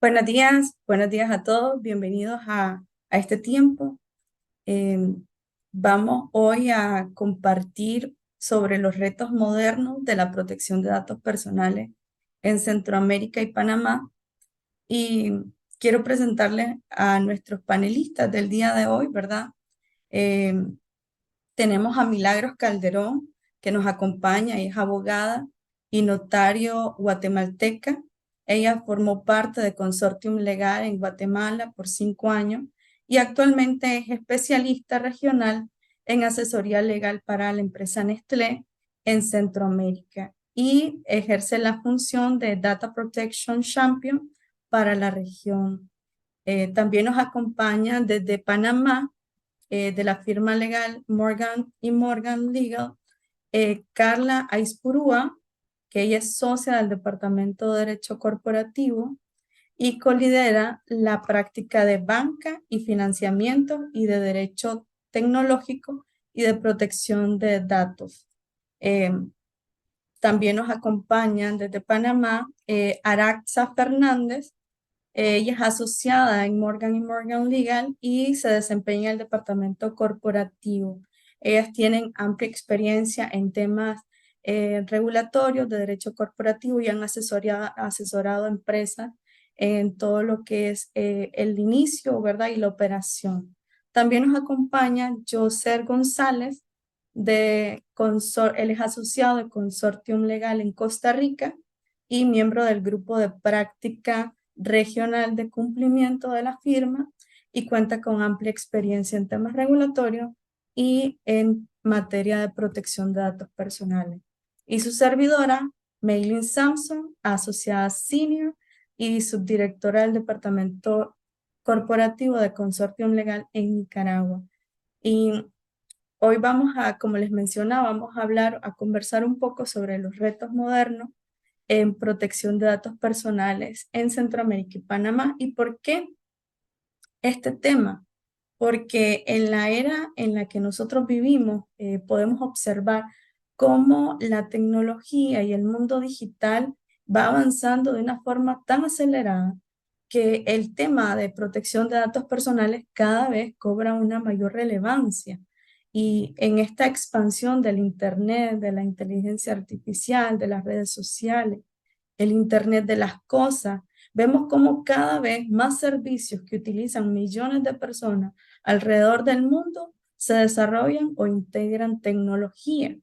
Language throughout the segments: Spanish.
Buenos días a todos, bienvenidos a este tiempo. Eh, Vamos hoy a compartir sobre los retos modernos de la protección de datos personales en Centroamérica y Panamá. Y quiero presentarles a nuestros panelistas del día de hoy, ¿verdad? Eh, Tenemos a Milagros Calderón, que nos acompaña y es abogada y notario guatemalteca. Ella formó parte de Consortium Legal en Guatemala por 5 años y actualmente es especialista regional en asesoría legal para la empresa Nestlé en Centroamérica y ejerce la función de Data Protection Champion para la región. También nos acompaña desde Panamá de la firma legal Morgan y Morgan Legal, Carla Aispurúa, que ella es socia del Departamento de Derecho Corporativo y colidera la práctica de banca y financiamiento y de derecho tecnológico y de protección de datos. Eh, También nos acompañan desde Panamá Araxa Fernández. Ella es asociada en Morgan y Morgan Legal y se desempeña en el departamento corporativo. Ellas tienen amplia experiencia en temas regulatorios de derecho corporativo y han asesorado a empresas en todo lo que es el inicio, ¿verdad? Y la operación. También nos acompaña Joser González, él es asociado de Consortium Legal en Costa Rica y miembro del grupo de práctica regional de cumplimiento de la firma y cuenta con amplia experiencia en temas regulatorios y en materia de protección de datos personales. Y su servidora, Maylin Sampson, asociada senior y subdirectora del Departamento Corporativo de Consortium Legal en Nicaragua. Y hoy vamos a, como les mencionaba, vamos a hablar, a conversar un poco sobre los retos modernos en protección de datos personales en Centroamérica y Panamá. ¿Y por qué este tema? Porque en la era en la que nosotros vivimos, podemos observar cómo la tecnología y el mundo digital va avanzando de una forma tan acelerada que el tema de protección de datos personales cada vez cobra una mayor relevancia. Y en esta expansión del Internet, de la inteligencia artificial, de las redes sociales, el Internet de las cosas, vemos como cada vez más servicios que utilizan millones de personas alrededor del mundo se desarrollan o integran tecnología.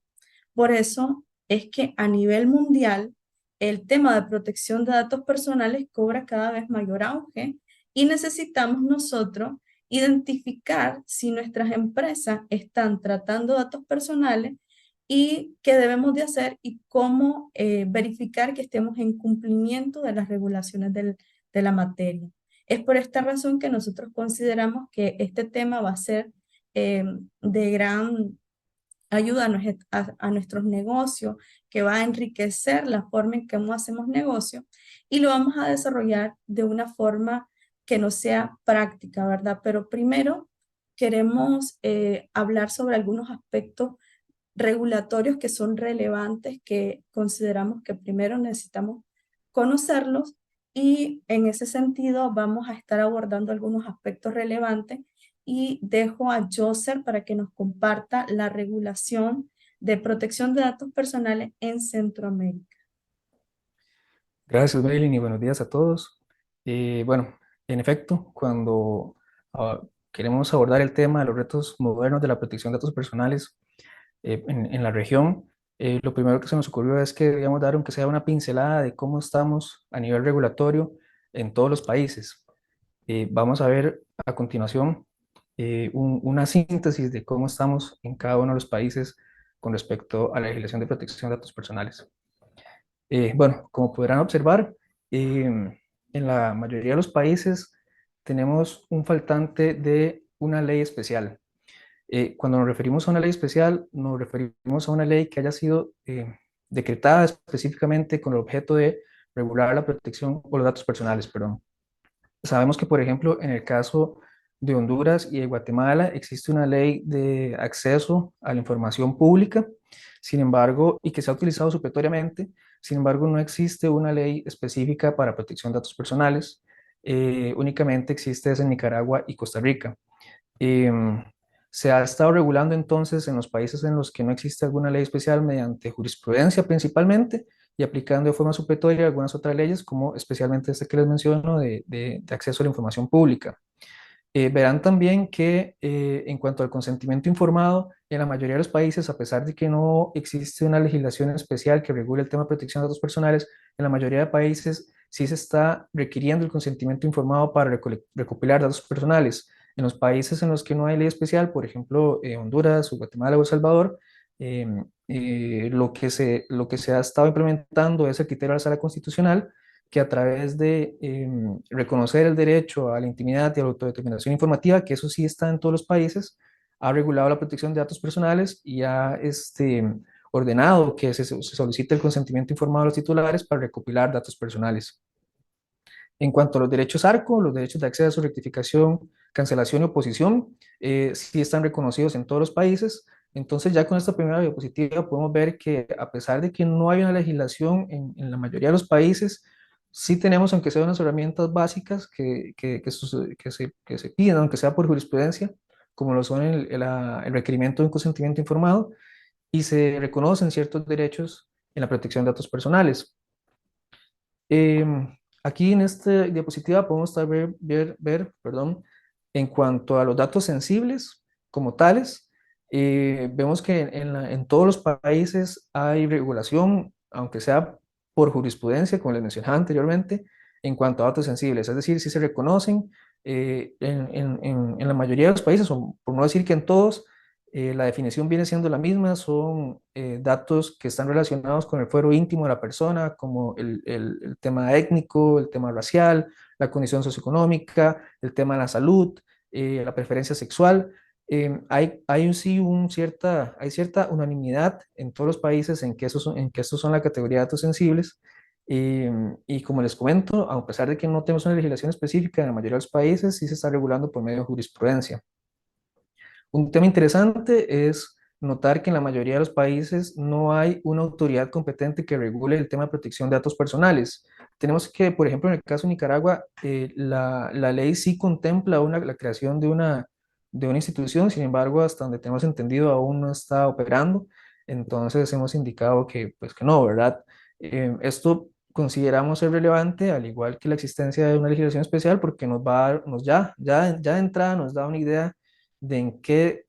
Por eso es que a nivel mundial el tema de protección de datos personales cobra cada vez mayor auge y necesitamos nosotros identificar si nuestras empresas están tratando datos personales y qué debemos de hacer y cómo verificar que estemos en cumplimiento de las regulaciones de la materia. Es por esta razón que nosotros consideramos que este tema va a ser de gran ayuda a nuestros negocios, que va a enriquecer la forma en cómo hacemos negocio y lo vamos a desarrollar de una forma que no sea práctica, ¿verdad? Pero primero queremos hablar sobre algunos aspectos regulatorios que son relevantes, que consideramos que primero necesitamos conocerlos y en ese sentido vamos a estar abordando algunos aspectos relevantes y dejo a Joser para que nos comparta la regulación de protección de datos personales en Centroamérica. Gracias, Maylin, y buenos días a todos. Bueno, en efecto, cuando queremos abordar el tema de los retos modernos de la protección de datos personales en la región, lo primero que se nos ocurrió es que debíamos dar, aunque sea una pincelada de cómo estamos a nivel regulatorio en todos los países. Vamos a ver a continuación una síntesis de cómo estamos en cada uno de los países con respecto a la legislación de protección de datos personales. Bueno, como podrán observar, en la mayoría de los países tenemos un faltante de una ley especial. Cuando nos referimos a una ley especial, nos referimos a una ley que haya sido decretada específicamente con el objeto de regular la protección o los datos personales, perdón. Sabemos que, por ejemplo, en el caso de Honduras y de Guatemala existe una ley de acceso a la información pública, sin embargo, y que se ha utilizado supletoriamente, sin embargo, no existe una ley específica para protección de datos personales. únicamente existe eso en Nicaragua y Costa Rica. Em, Se ha estado regulando entonces en los países en los que no existe alguna ley especial mediante jurisprudencia principalmente y aplicando de forma supletoria algunas otras leyes, como especialmente este que les menciono de acceso a la información pública. Verán también que en cuanto al consentimiento informado, en la mayoría de los países, a pesar de que no existe una legislación especial que regule el tema de protección de datos personales, en la mayoría de países sí se está requiriendo el consentimiento informado para recopilar datos personales. En los países en los que no hay ley especial, por ejemplo, Honduras o Guatemala o El Salvador, lo que se ha estado implementando es el criterio de la Sala Constitucional, que a través de reconocer el derecho a la intimidad y a la autodeterminación informativa, que eso sí está en todos los países, ha regulado la protección de datos personales y ha ordenado que se solicite el consentimiento informado a los titulares para recopilar datos personales. En cuanto a los derechos ARCO, los derechos de acceso, rectificación, cancelación y oposición, sí están reconocidos en todos los países. Entonces, ya con esta primera diapositiva podemos ver que a pesar de que no hay una legislación en la mayoría de los países, sí tenemos, aunque sea unas herramientas básicas que se piden, aunque sea por jurisprudencia, como lo son el requerimiento de un consentimiento informado, y se reconocen ciertos derechos en la protección de datos personales. Aquí en esta diapositiva podemos perdón, en cuanto a los datos sensibles como tales, vemos que en todos los países hay regulación, aunque sea por jurisprudencia, como les mencionaba anteriormente, en cuanto a datos sensibles. Es decir, si se reconocen en la mayoría de los países, o por no decir que en todos, la definición viene siendo la misma, son datos que están relacionados con el fuero íntimo de la persona, como el tema étnico, el tema racial, la condición socioeconómica, el tema de la salud, la preferencia sexual. Hay cierta unanimidad en todos los países en que estos son la categoría de datos sensibles. Y como les comento, a pesar de que no tenemos una legislación específica en la mayoría de los países, sí se está regulando por medio de jurisprudencia. Un tema interesante es notar que en la mayoría de los países no hay una autoridad competente que regule el tema de protección de datos personales. Tenemos que, por ejemplo, en el caso de Nicaragua, la ley sí contempla la creación de una institución, sin embargo, hasta donde tenemos entendido, aún no está operando. Entonces hemos indicado que, pues, que no, ¿verdad? Esto consideramos ser relevante, al igual que la existencia de una legislación especial, porque nos va a dar, ya de entrada nos da una idea de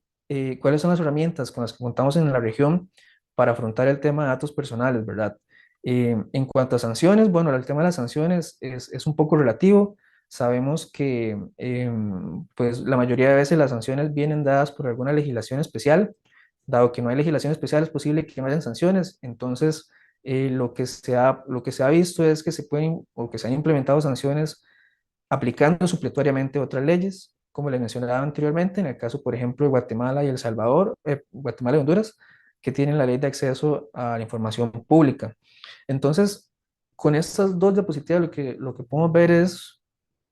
cuáles son las herramientas con las que contamos en la región para afrontar el tema de datos personales, ¿verdad? En cuanto a sanciones, bueno, el tema de las sanciones es un poco relativo. Sabemos que pues la mayoría de veces las sanciones vienen dadas por alguna legislación especial. Dado que no hay legislación especial, es posible que no hayan sanciones. Entonces, lo que se ha visto es que se pueden o que se han implementado sanciones aplicando supletoriamente otras leyes, como les mencionaba anteriormente, en el caso, por ejemplo, de Guatemala y El Salvador, Guatemala y Honduras, que tienen la ley de acceso a la información pública. Entonces, con estas dos diapositivas lo que podemos ver es,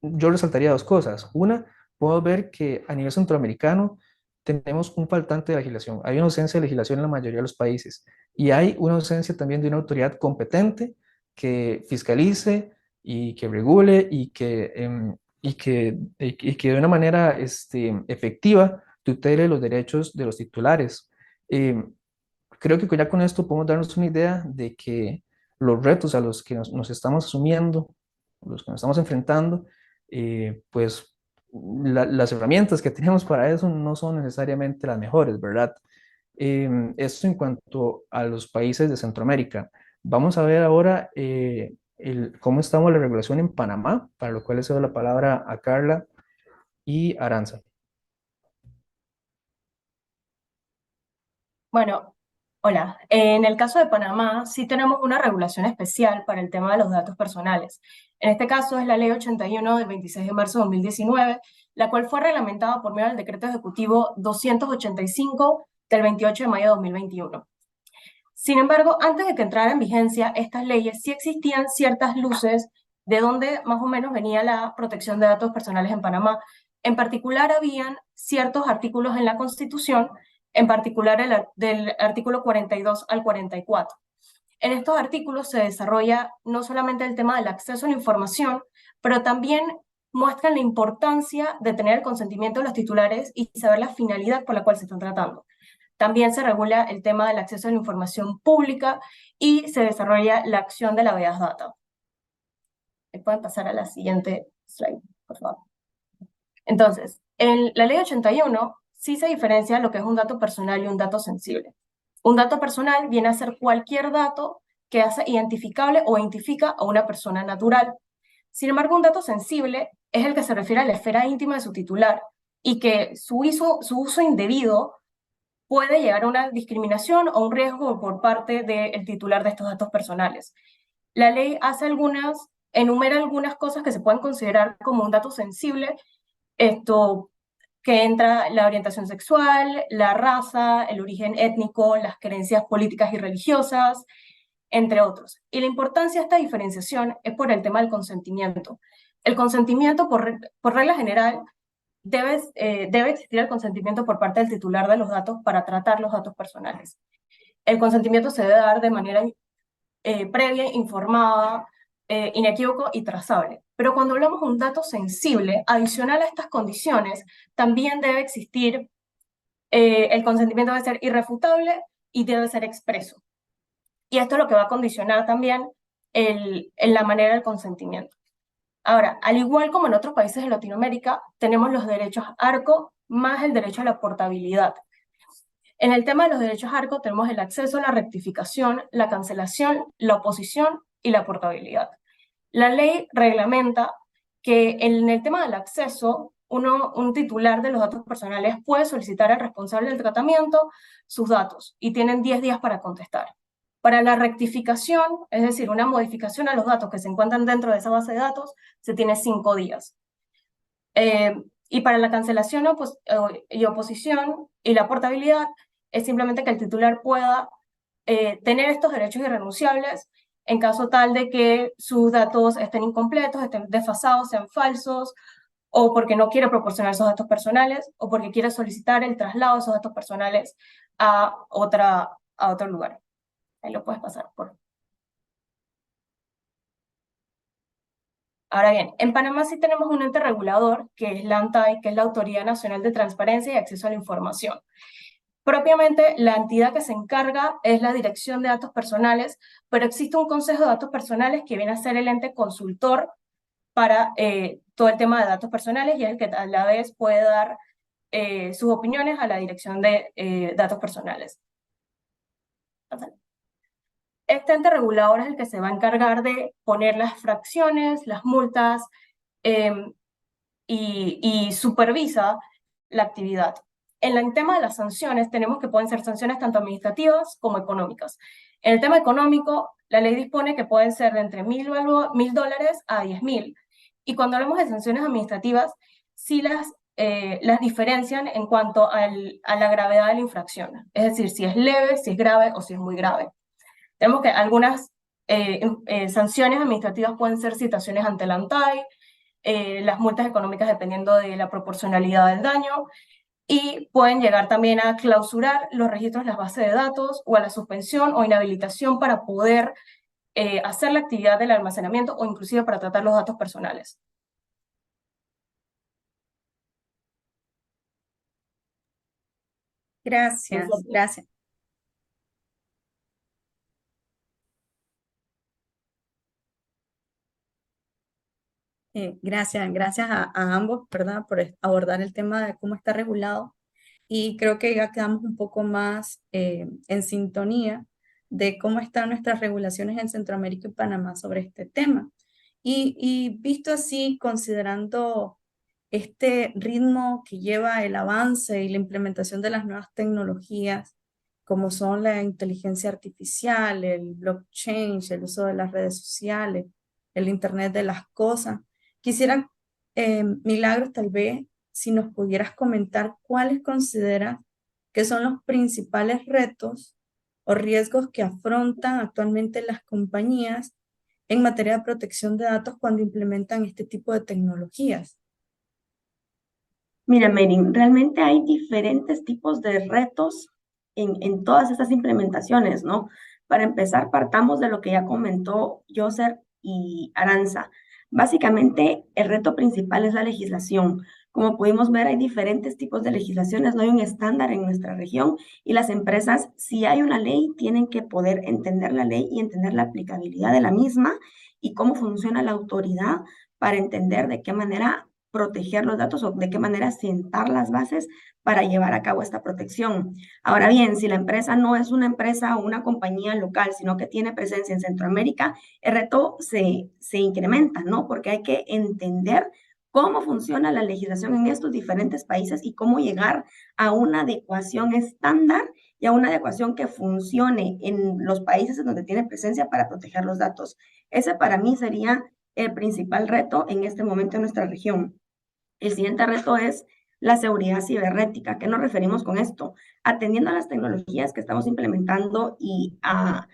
yo resaltaría dos cosas. Una, podemos ver que a nivel centroamericano tenemos un faltante de legislación. Hay una ausencia de legislación en la mayoría de los países y hay una ausencia también de una autoridad competente que fiscalice y que regule y que de una manera efectiva tutele los derechos de los titulares. Em, Creo que ya con esto podemos darnos una idea de que los retos a los que nos estamos asumiendo, los que nos estamos enfrentando, pues las herramientas que tenemos para eso no son necesariamente las mejores, ¿verdad? Esto en cuanto a los países de Centroamérica. Vamos a ver ahora cómo estamos la regulación en Panamá, para lo cual le cedo la palabra a Carla y Aranza. Bueno, hola. En el caso de Panamá, sí tenemos una regulación especial para el tema de los datos personales. En este caso es la Ley 81 del 26 de marzo de 2019, la cual fue reglamentada por medio del Decreto Ejecutivo 285 del 28 de mayo de 2021. Sin embargo, antes de que entrara en vigencia estas leyes, sí existían ciertas luces de dónde más o menos venía la protección de datos personales en Panamá. En particular, habían ciertos artículos en la Constitución, en particular del artículo 42 al 44. En estos artículos se desarrolla no solamente el tema del acceso a la información, pero también muestran la importancia de tener el consentimiento de los titulares y saber la finalidad por la cual se están tratando. También se regula el tema del acceso a la información pública y se desarrolla la acción de la habeas data. Pueden pasar a la siguiente slide, por favor. Entonces, en la ley 81 sí se diferencia lo que es un dato personal y un dato sensible. Un dato personal viene a ser cualquier dato que hace identificable o identifica a una persona natural. Sin embargo, un dato sensible es el que se refiere a la esfera íntima de su titular y que su uso indebido puede llegar a una discriminación o un riesgo por parte del titular de estos datos personales. La ley enumera algunas cosas que se pueden considerar como un dato sensible, esto que entra la orientación sexual, la raza, el origen étnico, las creencias políticas y religiosas, entre otros. Y la importancia de esta diferenciación es por el tema del consentimiento. El consentimiento, por regla general, debe existir el consentimiento por parte del titular de los datos para tratar los datos personales. El consentimiento se debe dar de manera previa, informada, inequívoco y trazable. Pero cuando hablamos de un dato sensible, adicional a estas condiciones, también debe existir, el consentimiento debe ser irrefutable y debe ser expreso. Y esto es lo que va a condicionar también la manera del consentimiento. Ahora, al igual como en otros países de Latinoamérica, tenemos los derechos ARCO más el derecho a la portabilidad. En el tema de los derechos ARCO tenemos el acceso a la rectificación, la cancelación, la oposición y la portabilidad. La ley reglamenta que en el tema del acceso, un titular de los datos personales puede solicitar al responsable del tratamiento sus datos y tienen 10 días para contestar. Para la rectificación, es decir, una modificación a los datos que se encuentran dentro de esa base de datos, se tiene 5 días. Y para la cancelación y oposición y la portabilidad, es simplemente que el titular pueda tener estos derechos irrenunciables en caso tal de que sus datos estén incompletos, estén desfasados, sean falsos, o porque no quiere proporcionar esos datos personales, o porque quiere solicitar el traslado de esos datos personales a otro lugar. Ahí lo puedes pasar por. Ahora bien, en Panamá sí tenemos un ente regulador, que es la ANTAI, que es la Autoridad Nacional de Transparencia y Acceso a la Información. Propiamente, la entidad que se encarga es la Dirección de Datos Personales, pero existe un Consejo de Datos Personales que viene a ser el ente consultor para todo el tema de datos personales y es el que a la vez puede dar sus opiniones a la Dirección de Datos Personales. Este ente regulador es el que se va a encargar de poner las fracciones, las multas y supervisa la actividad. En el tema de las sanciones, tenemos que pueden ser sanciones tanto administrativas como económicas. En el tema económico, la ley dispone que pueden ser de entre $1.000 a 10.000. Y cuando hablamos de sanciones administrativas, sí las diferencian en cuanto a la gravedad de la infracción. Es decir, si es leve, si es grave o si es muy grave. Tenemos que algunas sanciones administrativas pueden ser citaciones ante la ANTAI, las multas económicas dependiendo de la proporcionalidad del daño, y pueden llegar también a clausurar los registros de las bases de datos o a la suspensión o inhabilitación para poder hacer la actividad del almacenamiento o inclusive para tratar los datos personales. Gracias, gracias. Gracias a ambos, ¿verdad? Por abordar el tema de cómo está regulado. Y creo que ya quedamos un poco más en sintonía de cómo están nuestras regulaciones en Centroamérica y Panamá sobre este tema. Y visto así, considerando este ritmo que lleva el avance y la implementación de las nuevas tecnologías, como son la inteligencia artificial, el blockchain, el uso de las redes sociales, el Internet de las cosas, quisiera, Milagros, tal vez, si nos pudieras comentar cuáles consideras que son los principales retos o riesgos que afrontan actualmente las compañías en materia de protección de datos cuando implementan este tipo de tecnologías. Mira, Merin, realmente hay diferentes tipos de retos en todas estas implementaciones, ¿no? Para empezar, partamos de lo que ya comentó Yoser y Aranza. Básicamente, el reto principal es la legislación. Como pudimos ver, hay diferentes tipos de legislaciones, no hay un estándar en nuestra región y las empresas, si hay una ley, tienen que poder entender la ley y entender la aplicabilidad de la misma y cómo funciona la autoridad para entender de qué manera proteger los datos o de qué manera sentar las bases para llevar a cabo esta protección. Ahora bien, si la empresa no es una empresa o una compañía local, sino que tiene presencia en Centroamérica, el reto se incrementa, ¿no? Porque hay que entender cómo funciona la legislación en estos diferentes países y cómo llegar a una adecuación estándar y a una adecuación que funcione en los países en donde tiene presencia para proteger los datos. Ese para mí sería el principal reto en este momento en nuestra región. El siguiente reto es la seguridad cibernética. ¿A qué nos referimos con esto? Atendiendo a las tecnologías que estamos implementando y a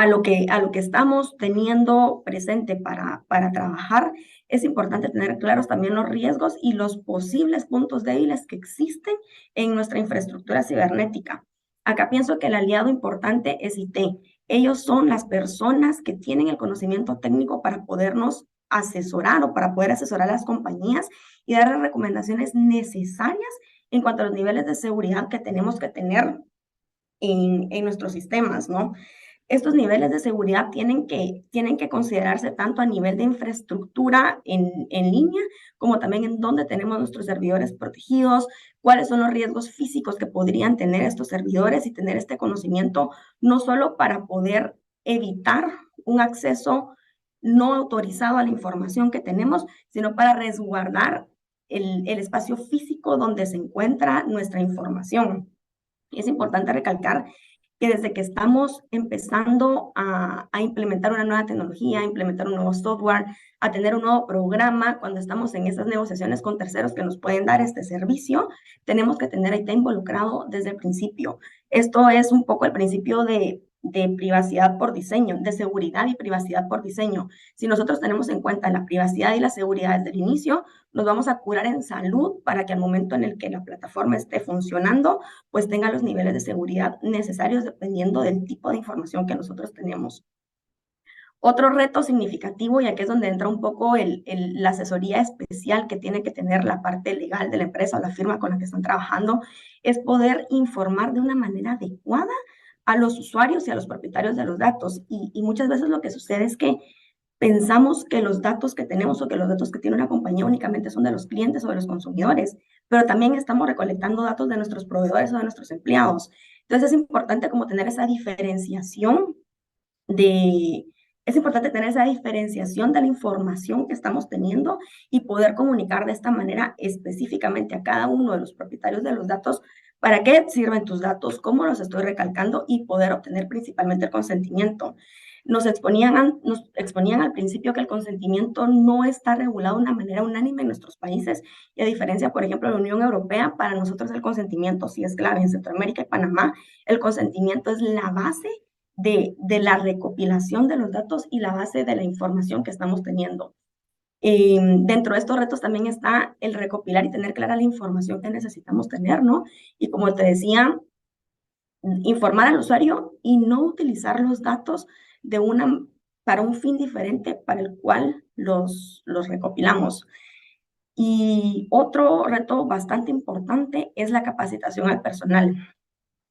lo que estamos teniendo presente para trabajar, es importante tener claros también los riesgos y los posibles puntos débiles que existen en nuestra infraestructura cibernética. Acá pienso que el aliado importante es IT. Ellos son las personas que tienen el conocimiento técnico para podernos asesorar o para poder asesorar a las compañías y dar las recomendaciones necesarias en cuanto a los niveles de seguridad que tenemos que tener en nuestros sistemas, ¿no? Estos niveles de seguridad tienen que considerarse tanto a nivel de infraestructura en línea, como también en dónde tenemos nuestros servidores protegidos, cuáles son los riesgos físicos que podrían tener estos servidores y tener este conocimiento no solo para poder evitar un acceso no autorizado a la información que tenemos, sino para resguardar el espacio físico donde se encuentra nuestra información. Es importante recalcar que desde que estamos empezando a implementar una nueva tecnología, a implementar un nuevo software, a tener un nuevo programa, cuando estamos en esas negociaciones con terceros que nos pueden dar este servicio, tenemos que tener IT involucrado desde el principio. Esto es un poco el principio de privacidad por diseño, de seguridad y privacidad por diseño. Si nosotros tenemos en cuenta la privacidad y la seguridad desde el inicio, nos vamos a curar en salud para que al momento en el que la plataforma esté funcionando, pues tenga los niveles de seguridad necesarios dependiendo del tipo de información que nosotros tenemos. Otro reto significativo, y aquí es donde entra un poco la asesoría especial que tiene que tener la parte legal de la empresa o la firma con la que están trabajando, es poder informar de una manera adecuada a los usuarios y a los propietarios de los datos. Y muchas veces lo que sucede es que pensamos que los datos que tenemos o que los datos que tiene una compañía únicamente son de los clientes o de los consumidores, pero también estamos recolectando datos de nuestros proveedores o de nuestros empleados. Entonces es importante como tener esa diferenciación es importante tener esa diferenciación de la información que estamos teniendo y poder comunicar de esta manera específicamente a cada uno de los propietarios de los datos para qué sirven tus datos, cómo los estoy recalcando y poder obtener principalmente el consentimiento. Nos exponían al principio que el consentimiento no está regulado de una manera unánime en nuestros países y a diferencia, por ejemplo, de la Unión Europea, para nosotros el consentimiento sí es clave. En Centroamérica y Panamá, el consentimiento es la base de la recopilación de los datos y la base de la información que estamos teniendo. Dentro de estos retos también está el recopilar y tener clara la información que necesitamos tener, ¿no? Y como te decía, informar al usuario y no utilizar los datos para un fin diferente para el cual los recopilamos. Y otro reto bastante importante es la capacitación al personal.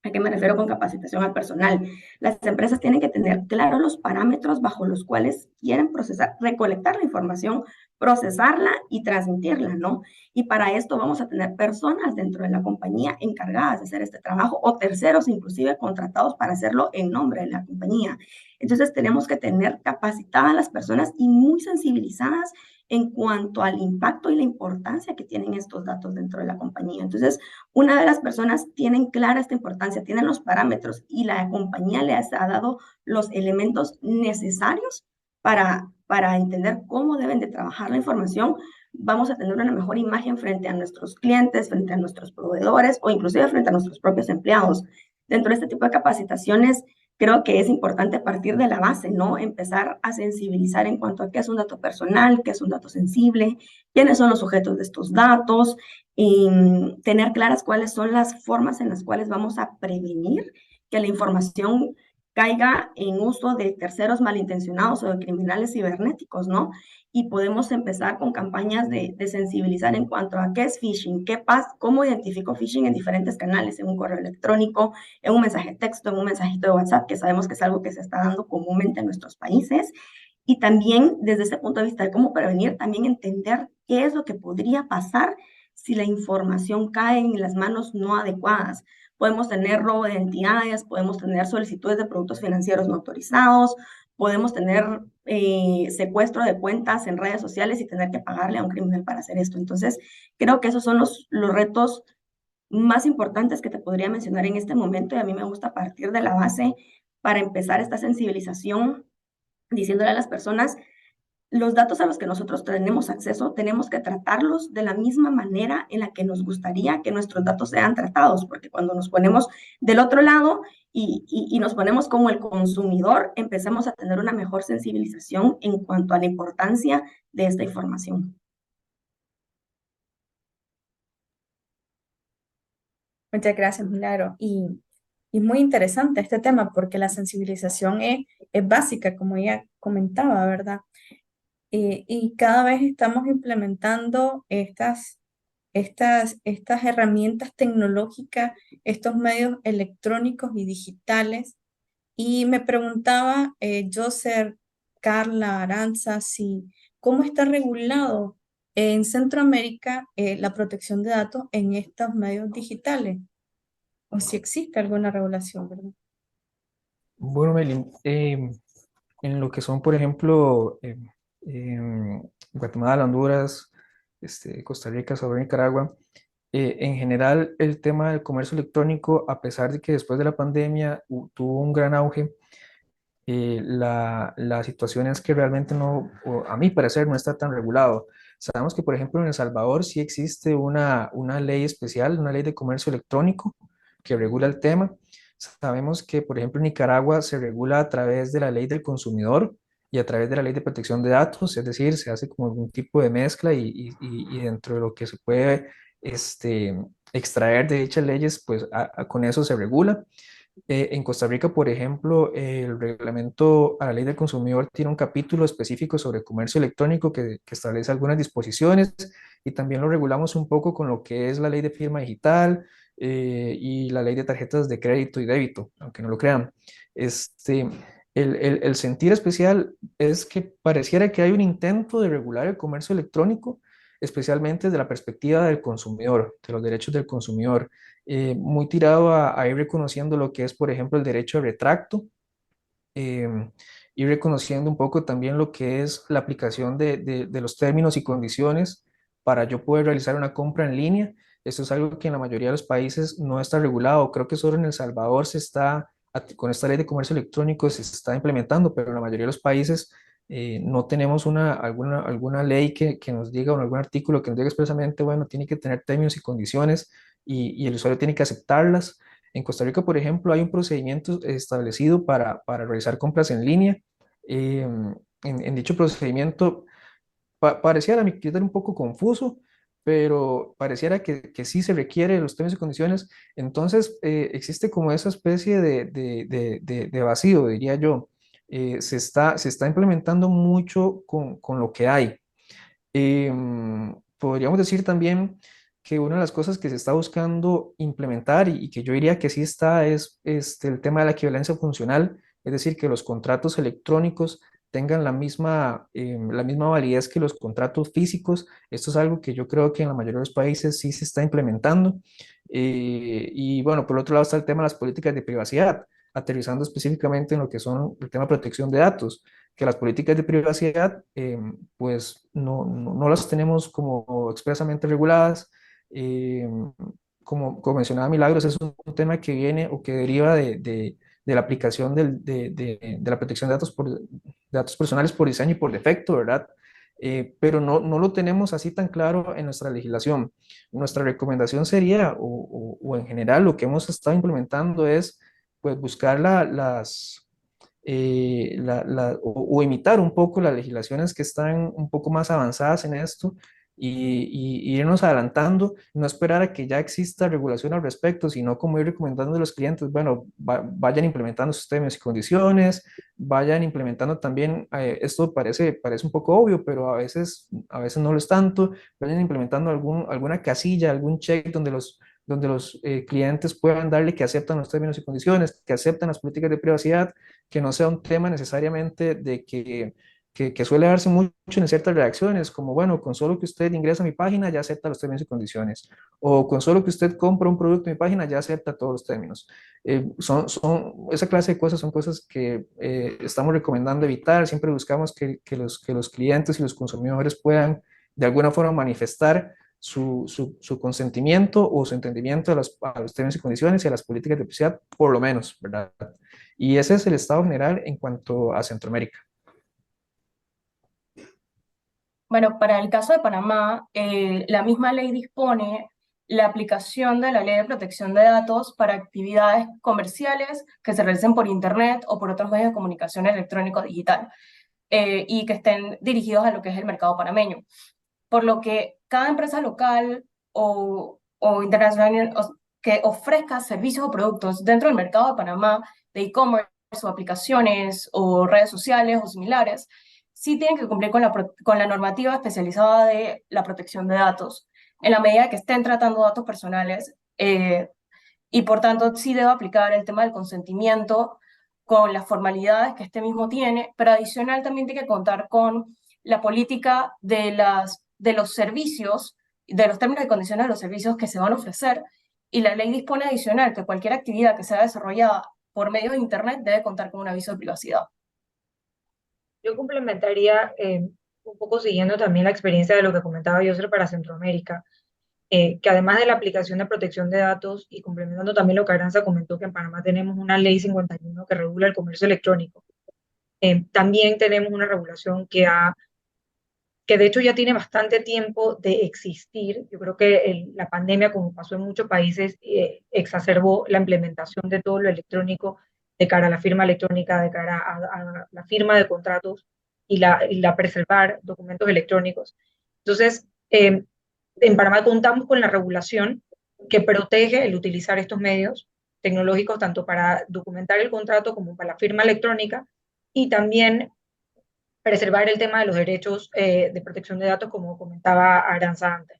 ¿A qué me refiero con capacitación al personal? Las empresas tienen que tener claros los parámetros bajo los cuales quieren recolectar la información, procesarla y transmitirla, ¿no? Y para esto vamos a tener personas dentro de la compañía encargadas de hacer este trabajo o terceros inclusive contratados para hacerlo en nombre de la compañía. Entonces tenemos que tener capacitadas a las personas y muy sensibilizadas en cuanto al impacto y la importancia que tienen estos datos dentro de la compañía. Entonces, una de las personas tienen clara esta importancia, tienen los parámetros y la compañía les ha dado los elementos necesarios para entender cómo deben de trabajar la información, vamos a tener una mejor imagen frente a nuestros clientes, frente a nuestros proveedores o inclusive frente a nuestros propios empleados. Dentro de este tipo de capacitaciones, creo que es importante partir de la base, ¿no? Empezar a sensibilizar en cuanto a qué es un dato personal, qué es un dato sensible, quiénes son los sujetos de estos datos, y tener claras cuáles son las formas en las cuales vamos a prevenir que la información caiga en uso de terceros malintencionados o de criminales cibernéticos, ¿no? Y podemos empezar con campañas de sensibilizar en cuanto a qué es phishing, qué pasa, cómo identifico phishing en diferentes canales, en un correo electrónico, en un mensaje de texto, en un mensajito de WhatsApp, que sabemos que es algo que se está dando comúnmente en nuestros países. Y también desde ese punto de vista de cómo prevenir, también entender qué es lo que podría pasar si la información cae en las manos no adecuadas. Podemos tener robo de identidades, podemos tener solicitudes de productos financieros no autorizados, podemos tener secuestro de cuentas en redes sociales y tener que pagarle a un criminal para hacer esto. Entonces, creo que esos son los retos más importantes que te podría mencionar en este momento y a mí me gusta partir de la base para empezar esta sensibilización diciéndole a las personas los datos a los que nosotros tenemos acceso, tenemos que tratarlos de la misma manera en la que nos gustaría que nuestros datos sean tratados, porque cuando nos ponemos del otro lado y nos ponemos como el consumidor, empezamos a tener una mejor sensibilización en cuanto a la importancia de esta información. Muchas gracias, Milagro. Y muy interesante este tema porque la sensibilización es básica, como ella comentaba, ¿verdad? Y cada vez estamos implementando estas herramientas tecnológicas, estos medios electrónicos y digitales. Y me preguntaba, Joser, Carla, Aranza, si, ¿cómo está regulado en Centroamérica la protección de datos en estos medios digitales? O si existe alguna regulación, ¿verdad? Bueno, Meli, en lo que son, por ejemplo, Guatemala, Honduras, Costa Rica, Salvador, Nicaragua, en general el tema del comercio electrónico, a pesar de que después de la pandemia tuvo un gran auge, la situación es que realmente no, o a mi parecer, no está tan regulado. Sabemos que, por ejemplo, en El Salvador sí existe una ley especial, una ley de comercio electrónico que regula el tema. Sabemos que, por ejemplo, en Nicaragua se regula a través de la ley del consumidor y a través de la ley de protección de datos, es decir, se hace como algún tipo de mezcla y dentro de lo que se puede extraer de dichas leyes, pues con eso se regula. En Costa Rica, por ejemplo, el reglamento a la ley del consumidor tiene un capítulo específico sobre comercio electrónico que establece algunas disposiciones y también lo regulamos un poco con lo que es la ley de firma digital y la ley de tarjetas de crédito y débito, aunque no lo crean. Este, el sentir especial es que pareciera que hay un intento de regular el comercio electrónico, especialmente desde la perspectiva del consumidor, de los derechos del consumidor, muy tirado a ir reconociendo lo que es, por ejemplo, el derecho de retracto, ir reconociendo un poco también lo que es la aplicación de los términos y condiciones para yo poder realizar una compra en línea. Esto es algo que en la mayoría de los países no está regulado. Creo que solo en El Salvador se está, con esta ley de comercio electrónico se está implementando, pero en la mayoría de los países no tenemos alguna ley que nos diga o algún artículo que nos diga expresamente, bueno, tiene que tener términos y condiciones y el usuario tiene que aceptarlas. En Costa Rica, por ejemplo, hay un procedimiento establecido para realizar compras en línea. En dicho procedimiento, pareciera a mi criterio un poco confuso, pero pareciera que sí se requiere los términos y condiciones. Entonces, existe como esa especie de vacío, diría yo. Se está implementando mucho con lo que hay. Podríamos decir también que una de las cosas que se está buscando implementar y que yo diría que sí está es el tema de la equivalencia funcional, es decir, que los contratos electrónicos tengan la misma validez que los contratos físicos. Esto es algo que yo creo que en la mayoría de los países sí se está implementando. Y bueno, por otro lado está el tema de las políticas de privacidad, aterrizando específicamente en lo que son el tema de protección de datos, que las políticas de privacidad pues no las tenemos como expresamente reguladas. eh, como mencionaba Milagros, es un tema que viene o que deriva de la aplicación de la protección de datos personales por diseño y por defecto, ¿verdad? Pero no lo tenemos así tan claro en nuestra legislación. Nuestra recomendación sería, o en general lo que hemos estado implementando es pues buscar o imitar un poco las legislaciones que están un poco más avanzadas en esto y irnos adelantando, no esperar a que ya exista regulación al respecto, sino como ir recomendando a los clientes, bueno, vayan implementando sus términos y condiciones, vayan implementando también, esto parece un poco obvio, pero a veces no lo es tanto, vayan implementando alguna casilla, algún check donde los clientes puedan darle que aceptan los términos y condiciones, que aceptan las políticas de privacidad, que no sea un tema necesariamente de que suele darse mucho en ciertas reacciones, como, bueno, con solo que usted ingresa a mi página ya acepta los términos y condiciones, o con solo que usted compra un producto en mi página ya acepta todos los términos. Esa clase de cosas son cosas que estamos recomendando evitar. Siempre buscamos que los clientes y los consumidores puedan de alguna forma manifestar su consentimiento o su entendimiento a los términos y condiciones y a las políticas de privacidad, por lo menos, ¿verdad? Y ese es el estado general en cuanto a Centroamérica. Bueno, para el caso de Panamá, la misma ley dispone la aplicación de la Ley de Protección de Datos para actividades comerciales que se realicen por Internet o por otros medios de comunicación electrónico digital y que estén dirigidos a lo que es el mercado panameño. Por lo que cada empresa local o internacional que ofrezca servicios o productos dentro del mercado de Panamá, de e-commerce o aplicaciones o redes sociales o similares, sí tienen que cumplir con la normativa especializada de la protección de datos, en la medida que estén tratando datos personales, y por tanto sí debe aplicar el tema del consentimiento con las formalidades que este mismo tiene, pero adicional también tiene que contar con la política de los servicios, de los términos y condiciones de los servicios que se van a ofrecer, y la ley dispone adicional que cualquier actividad que sea desarrollada por medio de Internet debe contar con un aviso de privacidad. Yo complementaría un poco siguiendo también la experiencia de lo que comentaba Yosser para Centroamérica, que además de la aplicación de protección de datos y complementando también lo que Aranza comentó, que en Panamá tenemos una ley 51 que regula el comercio electrónico, también tenemos una regulación que de hecho ya tiene bastante tiempo de existir. Yo creo que la pandemia, como pasó en muchos países, exacerbó la implementación de todo lo electrónico de cara a la firma electrónica, de cara a la firma de contratos y la preservar documentos electrónicos. Entonces, en Panamá contamos con la regulación que protege el utilizar estos medios tecnológicos tanto para documentar el contrato como para la firma electrónica y también preservar el tema de los derechos de protección de datos, como comentaba Aranza antes.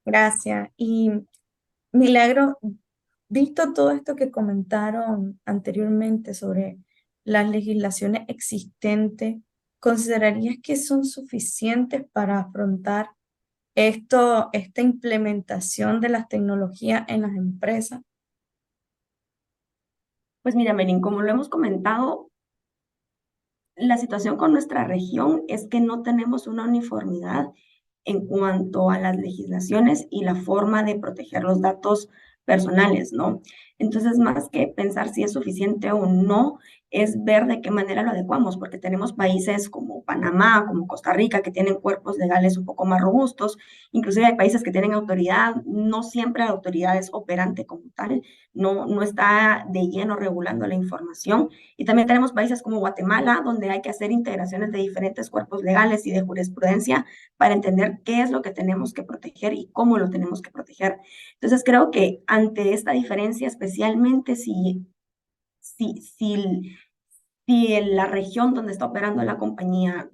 Gracias. Y Milagro, visto todo esto que comentaron anteriormente sobre las legislaciones existentes, ¿considerarías que son suficientes para afrontar esta implementación de las tecnologías en las empresas? Pues mira, Melin, como lo hemos comentado, la situación con nuestra región es que no tenemos una uniformidad en cuanto a las legislaciones y la forma de proteger los datos personales, ¿no? Entonces, más que pensar si es suficiente o no, es ver de qué manera lo adecuamos, porque tenemos países como Panamá, como Costa Rica, que tienen cuerpos legales un poco más robustos, inclusive hay países que tienen autoridad, no siempre la autoridad es operante como tal, no está de lleno regulando la información, y también tenemos países como Guatemala, donde hay que hacer integraciones de diferentes cuerpos legales y de jurisprudencia para entender qué es lo que tenemos que proteger y cómo lo tenemos que proteger. Entonces, creo que ante esta diferencia, especialmente si la región donde está operando la compañía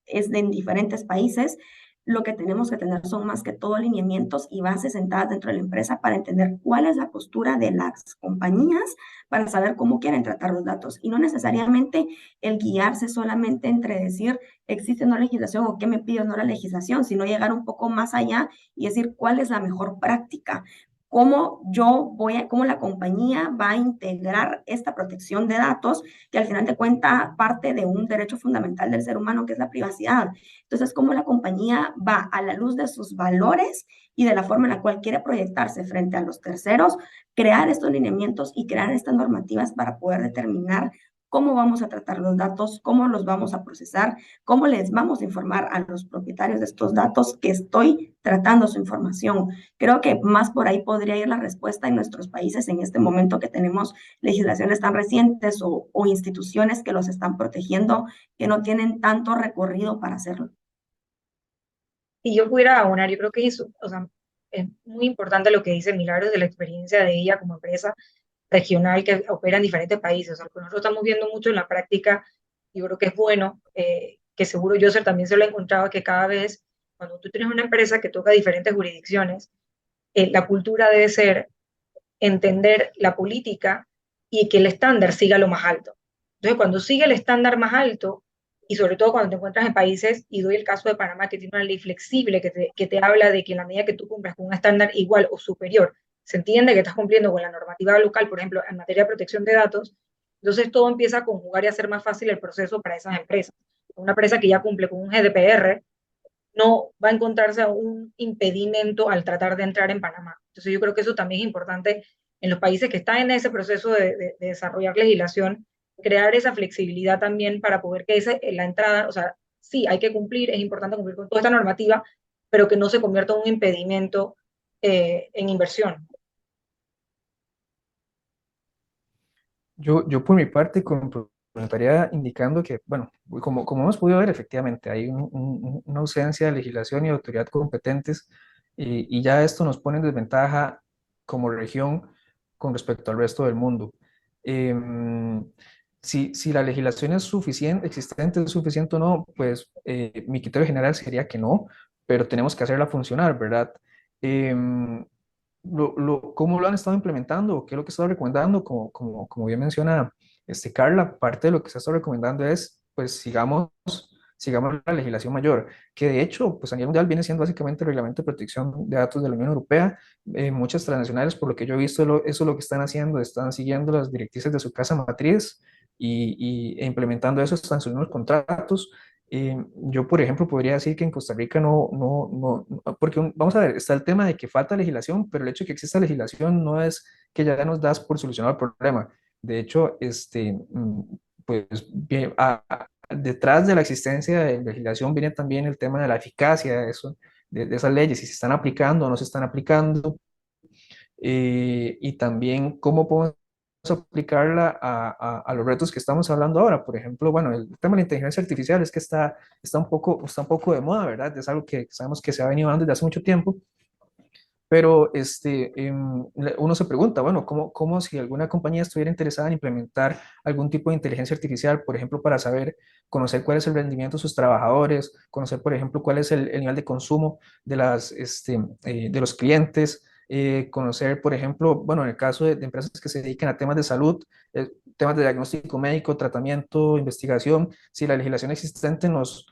es en diferentes países, lo que tenemos que tener son más que todo lineamientos y bases sentadas dentro de la empresa para entender cuál es la postura de las compañías para saber cómo quieren tratar los datos y no necesariamente el guiarse solamente entre decir existe una legislación o qué me pide o no la legislación, sino llegar un poco más allá y decir cuál es la mejor práctica. Cómo la compañía va a integrar esta protección de datos, que al final de cuentas parte de un derecho fundamental del ser humano, que es la privacidad. Entonces, cómo la compañía va a la luz de sus valores y de la forma en la cual quiere proyectarse frente a los terceros, crear estos lineamientos y crear estas normativas para poder determinar cómo vamos a tratar los datos, cómo los vamos a procesar, cómo les vamos a informar a los propietarios de estos datos que estoy tratando su información. Creo que más por ahí podría ir la respuesta en nuestros países en este momento que tenemos legislaciones tan recientes o instituciones que los están protegiendo, que no tienen tanto recorrido para hacerlo. Y yo pudiera abonar, yo creo que eso, o sea, es muy importante lo que dice Milagros de la experiencia de ella como empresa regional que opera en diferentes países. O sea, lo que nosotros estamos viendo mucho en la práctica, yo creo que es bueno, que seguro yo también se lo he encontrado, que cada vez cuando tú tienes una empresa que toca diferentes jurisdicciones, la cultura debe ser entender la política y que el estándar siga lo más alto. Entonces, cuando sigue el estándar más alto, y sobre todo cuando te encuentras en países, y doy el caso de Panamá, que tiene una ley flexible que te habla de que en la medida que tú cumplas con un estándar igual o superior, se entiende que estás cumpliendo con la normativa local, por ejemplo, en materia de protección de datos, entonces todo empieza a conjugar y a hacer más fácil el proceso para esas empresas. Una empresa que ya cumple con un GDPR no va a encontrarse un impedimento al tratar de entrar en Panamá. Entonces yo creo que eso también es importante en los países que están en ese proceso de desarrollar legislación, crear esa flexibilidad también para poder que la entrada, o sea, sí, hay que cumplir, es importante cumplir con toda esta normativa, pero que no se convierta en un impedimento en inversión. Yo por mi parte complementaría indicando que, bueno, como hemos podido ver, efectivamente hay una ausencia de legislación y autoridad competentes y ya esto nos pone en desventaja como región con respecto al resto del mundo. Em, si la legislación es suficiente, existente, es suficiente o no, pues mi criterio general sería que no, pero tenemos que hacerla funcionar, ¿verdad? Em, ¿Cómo lo han estado implementando? ¿Qué es lo que está recomendando? Como bien menciona Carla, parte de lo que se está recomendando es, pues, sigamos la legislación mayor, que de hecho, pues a nivel mundial viene siendo básicamente el Reglamento de Protección de Datos de la Unión Europea. Muchas transnacionales, por lo que yo he visto, eso es lo que están haciendo, están siguiendo las directrices de su casa matriz e implementando eso, están subiendo los contratos. Yo, por ejemplo, podría decir que en Costa Rica no, porque vamos a ver, está el tema de que falta legislación, pero el hecho de que exista legislación no es que ya nos das por solucionar el problema. De hecho, pues detrás de la existencia de legislación viene también el tema de la eficacia de eso, de esas leyes, si se están aplicando o no se están aplicando, y también cómo podemos aplicarla a los retos que estamos hablando ahora. Por ejemplo, bueno, el tema de la inteligencia artificial es que está un poco de moda, ¿verdad? Es algo que sabemos que se ha venido dando desde hace mucho tiempo, pero uno se pregunta, bueno, ¿cómo si alguna compañía estuviera interesada en implementar algún tipo de inteligencia artificial, por ejemplo, para conocer cuál es el rendimiento de sus trabajadores, conocer, por ejemplo, cuál es el nivel de consumo de los clientes, conocer, por ejemplo, bueno, en el caso de empresas que se dedican a temas de salud, temas de diagnóstico médico, tratamiento, investigación, si la legislación existente nos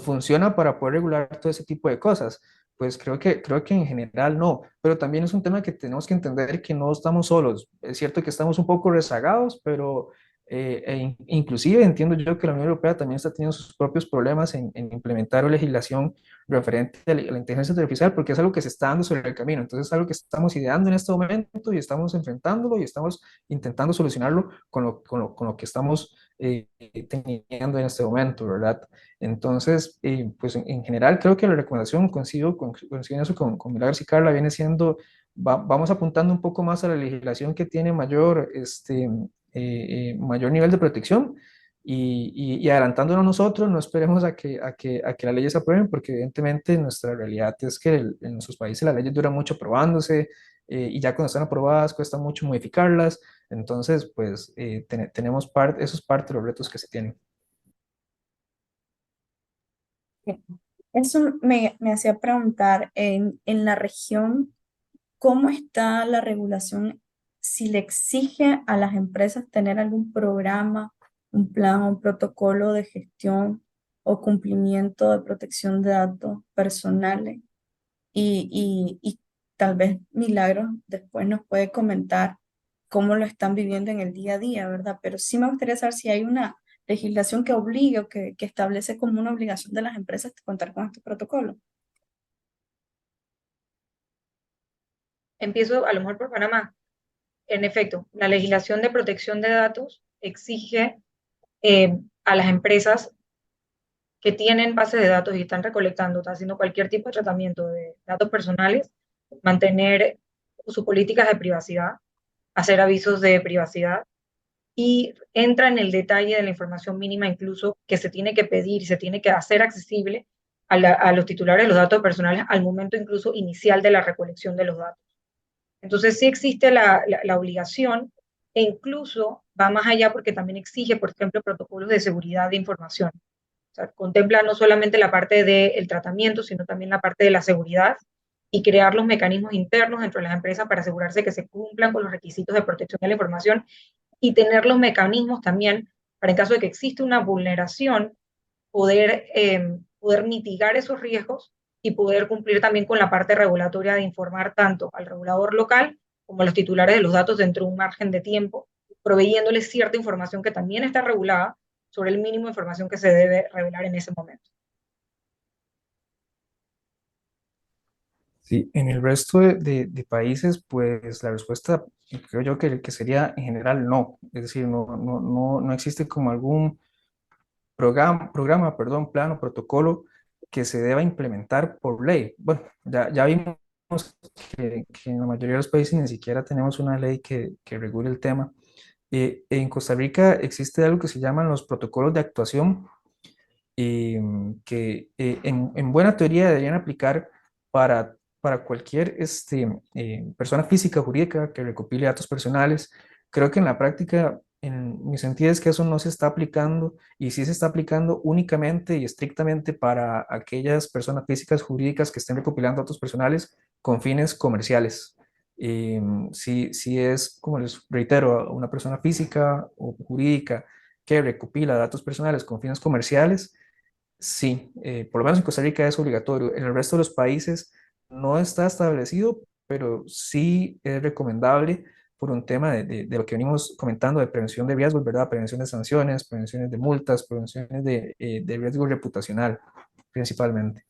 funciona para poder regular todo ese tipo de cosas? Pues creo que en general no, pero también es un tema que tenemos que entender que no estamos solos. Es cierto que estamos un poco rezagados, pero inclusive entiendo yo que la Unión Europea también está teniendo sus propios problemas en implementar legislación referente a la inteligencia artificial, porque es algo que se está dando sobre el camino. Entonces es algo que estamos ideando en este momento y estamos enfrentándolo y estamos intentando solucionarlo con lo que estamos teniendo en este momento, ¿verdad? Entonces, pues en general creo que la recomendación, coincido en eso con Milagros y Carla, viene siendo, vamos apuntando un poco más a la legislación que tiene mayor nivel de protección y adelantándonos nosotros, no esperemos a que las leyes se aprueben, porque evidentemente nuestra realidad es que en nuestros países las leyes duran mucho aprobándose, y ya cuando están aprobadas cuesta mucho modificarlas. Entonces, pues eso es parte de los retos que se tienen. Eso me hacía preguntar, en la región, ¿cómo está la regulación? Si le exige a las empresas tener algún programa, un plan, un protocolo de gestión o cumplimiento de protección de datos personales. Y tal vez Milagros después nos puede comentar cómo lo están viviendo en el día a día, ¿verdad? Pero sí me gustaría saber si hay una legislación que obligue o que establece como una obligación de las empresas contar con este protocolo. Empiezo a lo mejor por Panamá. En efecto, la legislación de protección de datos exige a las empresas que tienen bases de datos y están recolectando, están haciendo cualquier tipo de tratamiento de datos personales, mantener sus políticas de privacidad, hacer avisos de privacidad y entra en el detalle de la información mínima incluso que se tiene que pedir, se tiene que hacer accesible a los titulares de los datos personales al momento incluso inicial de la recolección de los datos. Entonces sí existe la obligación e incluso va más allá porque también exige, por ejemplo, protocolos de seguridad de información. O sea, contempla no solamente la parte del tratamiento, sino también la parte de la seguridad y crear los mecanismos internos dentro de las empresas para asegurarse que se cumplan con los requisitos de protección de la información y tener los mecanismos también para en caso de que existe una vulneración, poder mitigar esos riesgos y poder cumplir también con la parte regulatoria de informar tanto al regulador local como a los titulares de los datos dentro de un margen de tiempo, proveyéndoles cierta información que también está regulada sobre el mínimo de información que se debe revelar en ese momento. Sí, en el resto de países, pues la respuesta creo yo que sería en general no. Es decir, no existe como algún programa, plan o protocolo que se deba implementar por ley. Bueno, ya vimos que en la mayoría de los países ni siquiera tenemos una ley que regule el tema. En Costa Rica existe algo que se llaman los protocolos de actuación, que en buena teoría deberían aplicar para cualquier persona física o jurídica que recopile datos personales. Creo que en la práctica, en mi sentido es que eso no se está aplicando y sí se está aplicando únicamente y estrictamente para aquellas personas físicas jurídicas que estén recopilando datos personales con fines comerciales. Si es, como les reitero, una persona física o jurídica que recopila datos personales con fines comerciales, sí, por lo menos en Costa Rica es obligatorio. En el resto de los países no está establecido, pero sí es recomendable por un tema de lo que venimos comentando de prevención de riesgos, ¿verdad? Prevención de sanciones, prevenciones de multas, prevenciones de riesgo reputacional, principalmente.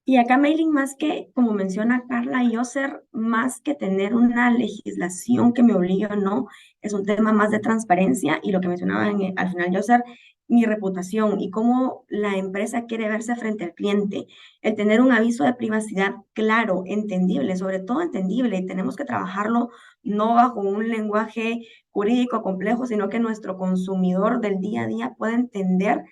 Y acá, Mailing, más que, como menciona Carla y Yoser, más que tener una legislación que me obligue o no, es un tema más de transparencia y lo que mencionaba al final Yoser, mi reputación y cómo la empresa quiere verse frente al cliente. El tener un aviso de privacidad claro, entendible, sobre todo entendible, y tenemos que trabajarlo no bajo un lenguaje jurídico complejo, sino que nuestro consumidor del día a día pueda entender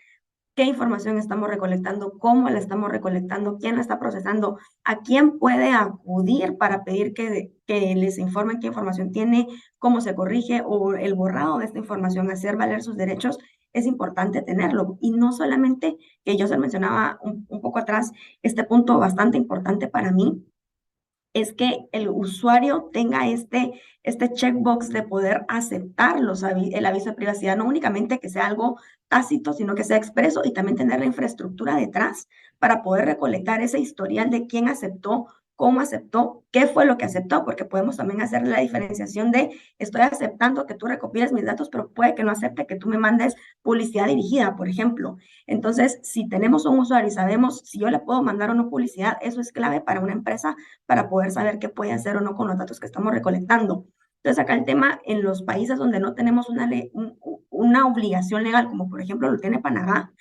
qué información estamos recolectando, cómo la estamos recolectando, quién la está procesando, a quién puede acudir para pedir que les informen qué información tiene, cómo se corrige o el borrado de esta información, hacer valer sus derechos, es importante tenerlo. Y no solamente, que yo se mencionaba un poco atrás, este punto bastante importante para mí, es que el usuario tenga este checkbox de poder aceptar el aviso de privacidad, no únicamente que sea algo tácito, sino que sea expreso y también tener la infraestructura detrás para poder recolectar ese historial de quién aceptó, cómo aceptó, qué fue lo que aceptó, porque podemos también hacer la diferenciación de estoy aceptando que tú recopiles mis datos, pero puede que no acepte que tú me mandes publicidad dirigida, por ejemplo. Entonces, si tenemos un usuario y sabemos si yo le puedo mandar o no publicidad, eso es clave para una empresa para poder saber qué puede hacer o no con los datos que estamos recolectando. Entonces, acá el tema en los países donde no tenemos una obligación legal, como por ejemplo lo tiene Panamá,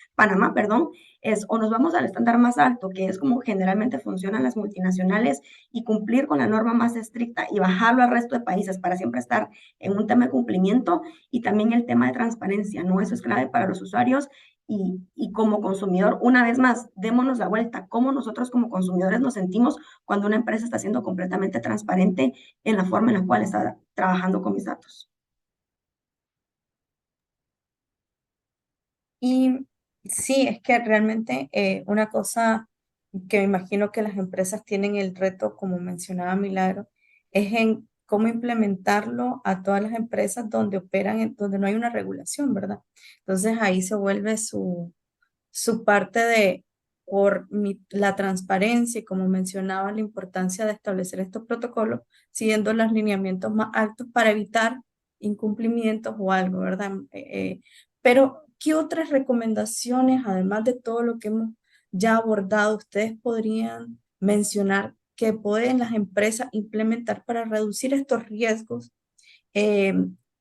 perdón, es o nos vamos al estándar más alto, que es como generalmente funcionan las multinacionales, y cumplir con la norma más estricta y bajarlo al resto de países para siempre estar en un tema de cumplimiento, y también el tema de transparencia, ¿no? Eso es clave para los usuarios y como consumidor, una vez más, démonos la vuelta, cómo nosotros como consumidores nos sentimos cuando una empresa está siendo completamente transparente en la forma en la cual está trabajando con mis datos. Y sí, es que realmente una cosa que me imagino que las empresas tienen el reto, como mencionaba Milagro, es en cómo implementarlo a todas las empresas donde operan, donde no hay una regulación, ¿verdad? Entonces ahí se vuelve su parte de, la transparencia y como mencionaba, la importancia de establecer estos protocolos, siguiendo los lineamientos más altos para evitar incumplimientos o algo, ¿verdad? Pero, ¿qué otras recomendaciones, además de todo lo que hemos ya abordado, ustedes podrían mencionar que pueden las empresas implementar para reducir estos riesgos?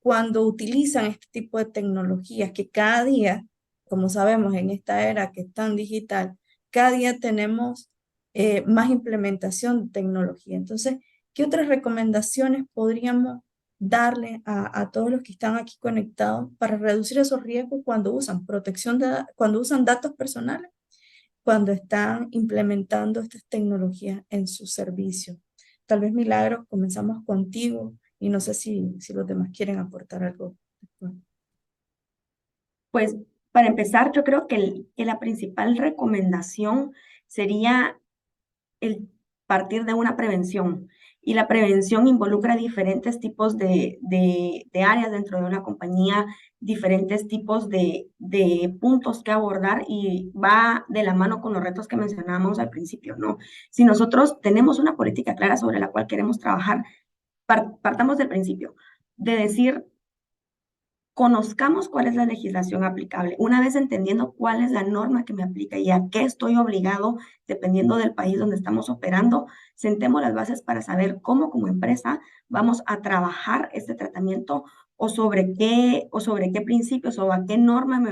cuando utilizan este tipo de tecnologías que cada día, como sabemos en esta era que es tan digital, cada día tenemos más implementación de tecnología. Entonces, ¿qué otras recomendaciones podríamos darle a todos los que están aquí conectados para reducir esos riesgos cuando usan cuando usan datos personales, cuando están implementando estas tecnologías en su servicio? Tal vez, Milagros, comenzamos contigo y no sé si los demás quieren aportar algo después. Pues para empezar, yo creo que la principal recomendación sería el partir de una prevención. Y la prevención involucra diferentes tipos de áreas dentro de una compañía, diferentes tipos de puntos que abordar y va de la mano con los retos que mencionábamos al principio, ¿no? Si nosotros tenemos una política clara sobre la cual queremos trabajar, partamos del principio, de decir, conozcamos cuál es la legislación aplicable. Una vez entendiendo cuál es la norma que me aplica y a qué estoy obligado, dependiendo del país donde estamos operando, sentemos las bases para saber cómo como empresa vamos a trabajar este tratamiento o sobre qué principios o a qué norma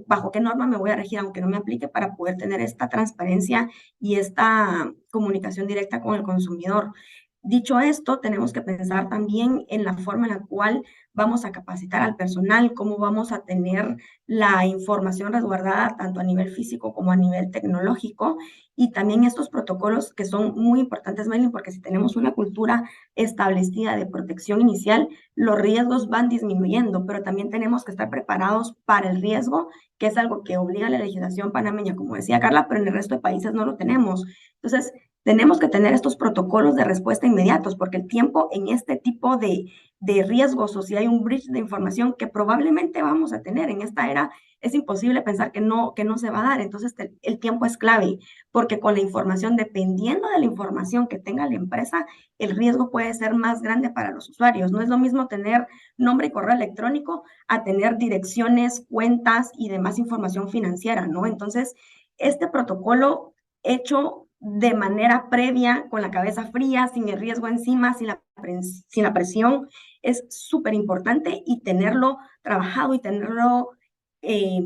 bajo qué norma me voy a regir, aunque no me aplique, para poder tener esta transparencia y esta comunicación directa con el consumidor. Dicho esto, tenemos que pensar también en la forma en la cual vamos a capacitar al personal, cómo vamos a tener la información resguardada tanto a nivel físico como a nivel tecnológico, y también estos protocolos que son muy importantes, Maylin, porque si tenemos una cultura establecida de protección inicial, los riesgos van disminuyendo, pero también tenemos que estar preparados para el riesgo, que es algo que obliga la legislación panameña, como decía Carla, pero en el resto de países no lo tenemos. Entonces, tenemos que tener estos protocolos de respuesta inmediatos, porque el tiempo en este tipo de riesgos o si hay un breach de información que probablemente vamos a tener en esta era, es imposible pensar que no se va a dar. Entonces, el tiempo es clave, porque con la información, dependiendo de la información que tenga la empresa, el riesgo puede ser más grande para los usuarios. No es lo mismo tener nombre y correo electrónico a tener direcciones, cuentas y demás información financiera, ¿no? Entonces, este protocolo hecho de manera previa, con la cabeza fría, sin el riesgo encima, sin la presión, es súper importante, y tenerlo trabajado y tenerlo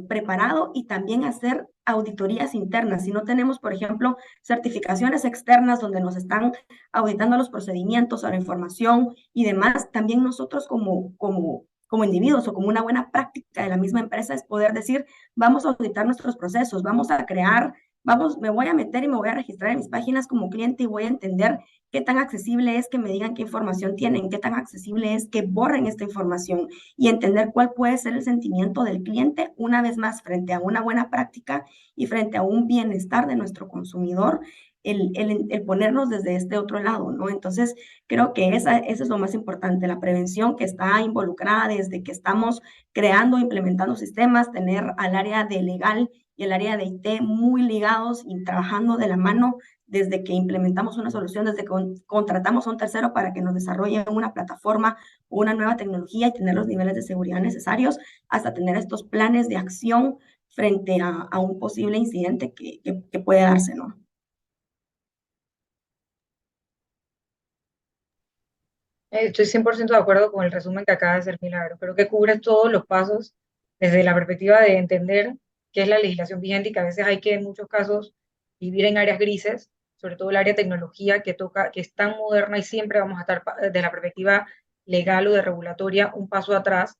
preparado, y también hacer auditorías internas. Si no tenemos, por ejemplo, certificaciones externas donde nos están auditando los procedimientos, la información y demás, también nosotros como individuos o como una buena práctica de la misma empresa es poder decir, vamos a auditar nuestros procesos, vamos a crear, me voy a meter y me voy a registrar en mis páginas como cliente y voy a entender qué tan accesible es que me digan qué información tienen, qué tan accesible es que borren esta información, y entender cuál puede ser el sentimiento del cliente, una vez más, frente a una buena práctica y frente a un bienestar de nuestro consumidor, el ponernos desde este otro lado, ¿no? Entonces, creo que eso es lo más importante, la prevención que está involucrada desde que estamos creando, implementando sistemas, tener al área de legal y el área de IT muy ligados y trabajando de la mano desde que implementamos una solución, desde que contratamos a un tercero para que nos desarrolle una plataforma o una nueva tecnología y tener los niveles de seguridad necesarios, hasta tener estos planes de acción frente a un posible incidente que puede darse, ¿no? Estoy 100% de acuerdo con el resumen que acaba de hacer Milagro. Creo que cubre todos los pasos desde la perspectiva de entender qué es la legislación vigente y que a veces hay que, en muchos casos, vivir en áreas grises, sobre todo el área de tecnología que es tan moderna y siempre vamos a estar desde la perspectiva legal o de regulatoria un paso atrás,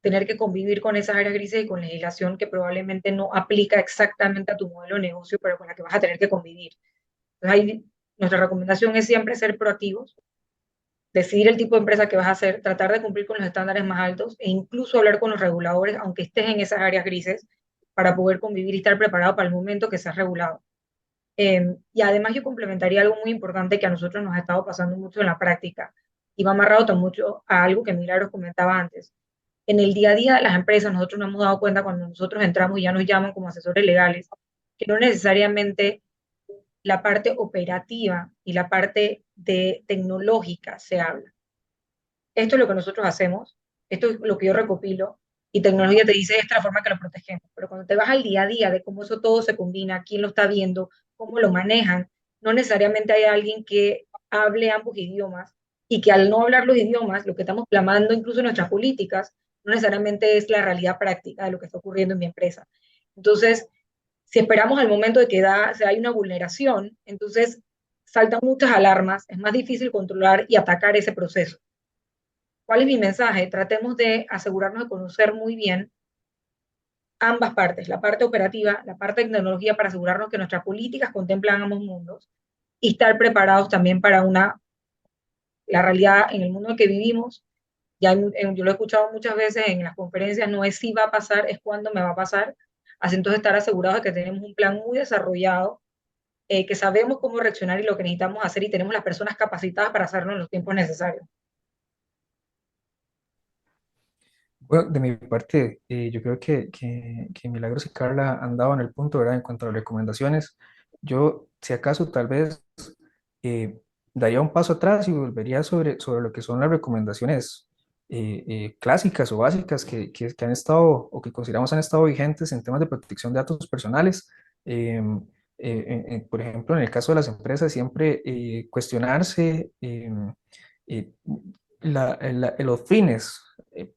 tener que convivir con esas áreas grises y con legislación que probablemente no aplica exactamente a tu modelo de negocio, pero con la que vas a tener que convivir. Entonces, nuestra recomendación es siempre ser proactivos, decidir el tipo de empresa que vas a hacer, tratar de cumplir con los estándares más altos e incluso hablar con los reguladores, aunque estés en esas áreas grises, para poder convivir y estar preparado para el momento que seas regulado. Y además yo complementaría algo muy importante que a nosotros nos ha estado pasando mucho en la práctica y va amarrado tan mucho a algo que Milagros comentaba antes. En el día a día de las empresas nosotros nos hemos dado cuenta cuando nosotros entramos y ya nos llaman como asesores legales, que no necesariamente la parte operativa y la parte tecnológica se habla. Esto es lo que nosotros hacemos, esto es lo que yo recopilo, y tecnología te dice, esta es la forma que lo protegemos. Pero cuando te vas al día a día de cómo eso todo se combina, quién lo está viendo, cómo lo manejan, no necesariamente hay alguien que hable ambos idiomas y que al no hablar los idiomas, lo que estamos plasmando incluso en nuestras políticas, no necesariamente es la realidad práctica de lo que está ocurriendo en mi empresa. Entonces, si esperamos al momento de que hay una vulneración, entonces saltan muchas alarmas, es más difícil controlar y atacar ese proceso. ¿Cuál es mi mensaje? Tratemos de asegurarnos de conocer muy bien ambas partes, la parte operativa, la parte de tecnología, para asegurarnos que nuestras políticas contemplan ambos mundos y estar preparados también para la realidad en el mundo en que vivimos. Yo lo he escuchado muchas veces en las conferencias, no es si va a pasar, es cuándo me va a pasar. Así entonces estar asegurados de que tenemos un plan muy desarrollado, que sabemos cómo reaccionar y lo que necesitamos hacer y tenemos las personas capacitadas para hacerlo en los tiempos necesarios. Bueno, de mi parte, yo creo que Milagros y Carla han dado en el punto, ¿verdad? En cuanto a las recomendaciones, yo, si acaso, tal vez eh, daría un paso atrás y volvería sobre lo que son las recomendaciones clásicas o básicas que han estado o que consideramos han estado vigentes en temas de protección de datos personales. Por ejemplo, en el caso de las empresas, siempre cuestionarse eh, los fines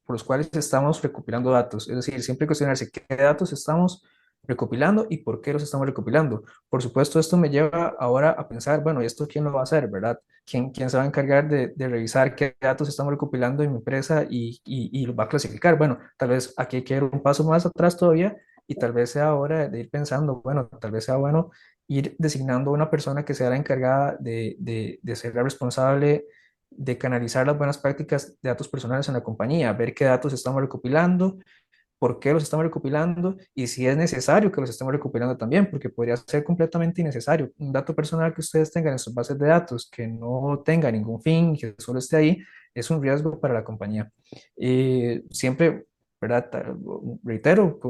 por los cuales estamos recopilando datos. Es decir, siempre cuestionarse qué datos estamos recopilando y por qué los estamos recopilando. Por supuesto, esto me lleva ahora a pensar, bueno, ¿y esto quién lo va a hacer, verdad? ¿Quién se va a encargar de revisar qué datos estamos recopilando en mi empresa y lo va a clasificar? Bueno, tal vez aquí hay que ir un paso más atrás todavía y tal vez sea hora de ir pensando, bueno, tal vez sea bueno ir designando una persona que sea la encargada de ser la responsable de canalizar las buenas prácticas de datos personales en la compañía, ver qué datos estamos recopilando, por qué los estamos recopilando y si es necesario que los estemos recopilando también, porque podría ser completamente innecesario. Un dato personal que ustedes tengan en sus bases de datos que no tenga ningún fin, que solo esté ahí, es un riesgo para la compañía. Siempre, ¿verdad? Reitero,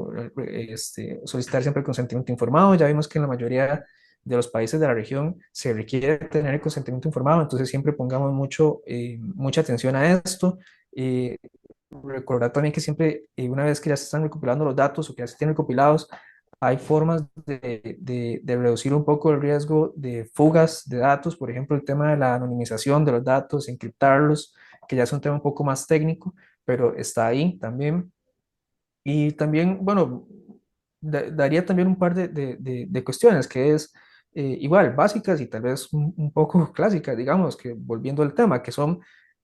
solicitar siempre el consentimiento informado. Ya vimos que en la mayoría de los países de la región se requiere tener el consentimiento informado, entonces siempre pongamos mucha atención a esto. Eh, Recordar también que siempre, una vez que ya se están recopilando los datos o que ya se tienen recopilados, hay formas de reducir un poco el riesgo de fugas de datos, por ejemplo, el tema de la anonimización de los datos, encriptarlos, que ya es un tema un poco más técnico, pero está ahí también. Y también, bueno, daría también un par de cuestiones que es igual básicas y tal vez un poco clásicas, digamos, que volviendo al tema, que son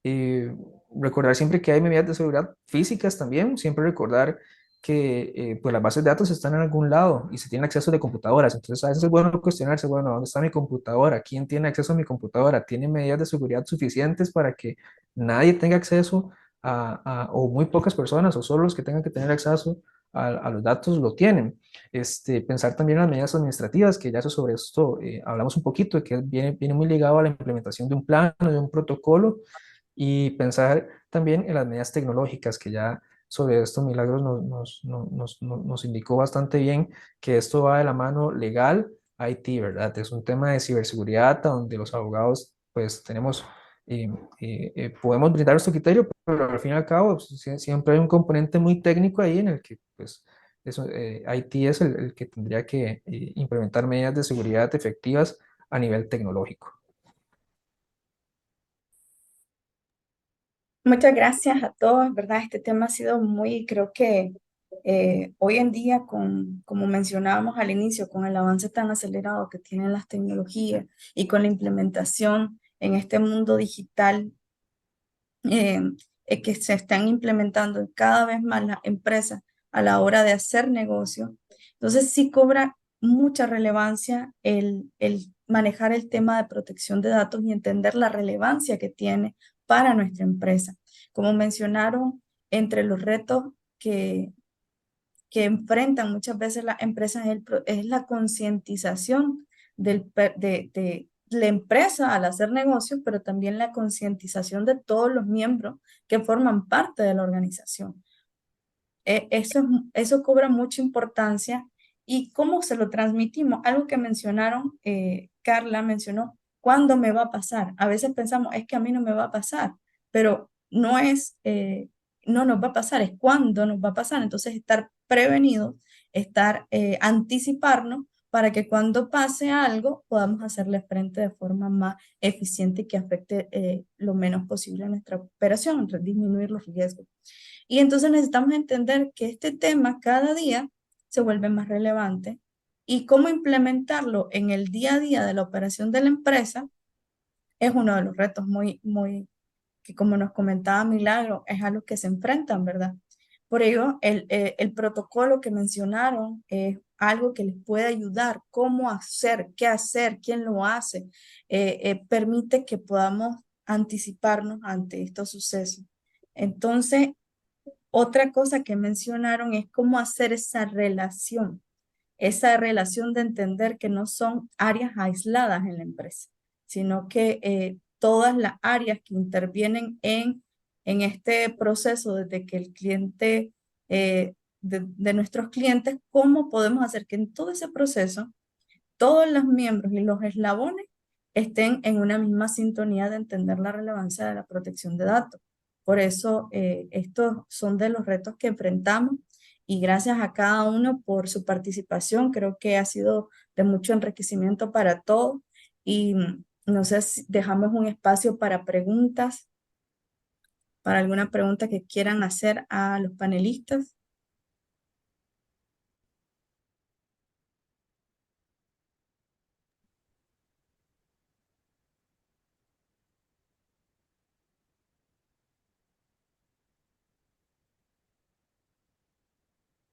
eh, recordar siempre que hay medidas de seguridad físicas también, siempre recordar que pues las bases de datos están en algún lado y se tiene acceso de computadoras, entonces a veces es bueno cuestionarse, bueno, ¿dónde está mi computadora? ¿Quién tiene acceso a mi computadora? ¿Tiene medidas de seguridad suficientes para que nadie tenga acceso o muy pocas personas o solo los que tengan que tener acceso a los datos lo tienen? Pensar también en las medidas administrativas, que ya sobre esto hablamos un poquito, que viene muy ligado a la implementación de un plan o de un protocolo, y pensar también en las medidas tecnológicas, que ya sobre esto Milagros nos indicó bastante bien que esto va de la mano legal, IT, ¿verdad? Es un tema de ciberseguridad donde los abogados pues tenemos, podemos brindar nuestro criterio, pero al fin y al cabo pues, siempre hay un componente muy técnico ahí en el que pues IT es el que tendría que implementar medidas de seguridad efectivas a nivel tecnológico. Muchas gracias a todos, ¿verdad? Este tema ha sido muy, creo que hoy en día, como mencionábamos al inicio, con el avance tan acelerado que tienen las tecnologías y con la implementación en este mundo digital, eh, que se están implementando cada vez más las empresas a la hora de hacer negocio, entonces sí cobra mucha relevancia el manejar el tema de protección de datos y entender la relevancia que tiene para nuestra empresa. Como mencionaron, entre los retos que enfrentan muchas veces las empresas es la concientización de la empresa al hacer negocios, pero también la concientización de todos los miembros que forman parte de la organización. Eso cobra mucha importancia. ¿Y cómo se lo transmitimos? Algo que mencionaron, Carla mencionó, ¿cuándo me va a pasar? A veces pensamos, es que a mí no me va a pasar, pero no nos va a pasar, es cuándo nos va a pasar. Entonces, estar prevenidos, anticiparnos para que cuando pase algo podamos hacerle frente de forma más eficiente y que afecte lo menos posible a nuestra operación, disminuir los riesgos. Y entonces necesitamos entender que este tema cada día se vuelve más relevante y cómo implementarlo en el día a día de la operación de la empresa es uno de los retos que como nos comentaba Milagro, es a los que se enfrentan, ¿verdad? Por ello, el protocolo que mencionaron es algo que les puede ayudar, cómo hacer, qué hacer, quién lo hace, permite que podamos anticiparnos ante estos sucesos. Entonces, otra cosa que mencionaron es cómo hacer esa relación de entender que no son áreas aisladas en la empresa, sino que todas las áreas que intervienen en este proceso desde que el cliente, de nuestros clientes, cómo podemos hacer que en todo ese proceso todos los miembros y los eslabones estén en una misma sintonía de entender la relevancia de la protección de datos. Por eso, estos son de los retos que enfrentamos y gracias a cada uno por su participación. Creo que ha sido de mucho enriquecimiento para todos y no sé si dejamos un espacio para preguntas, para alguna pregunta que quieran hacer a los panelistas.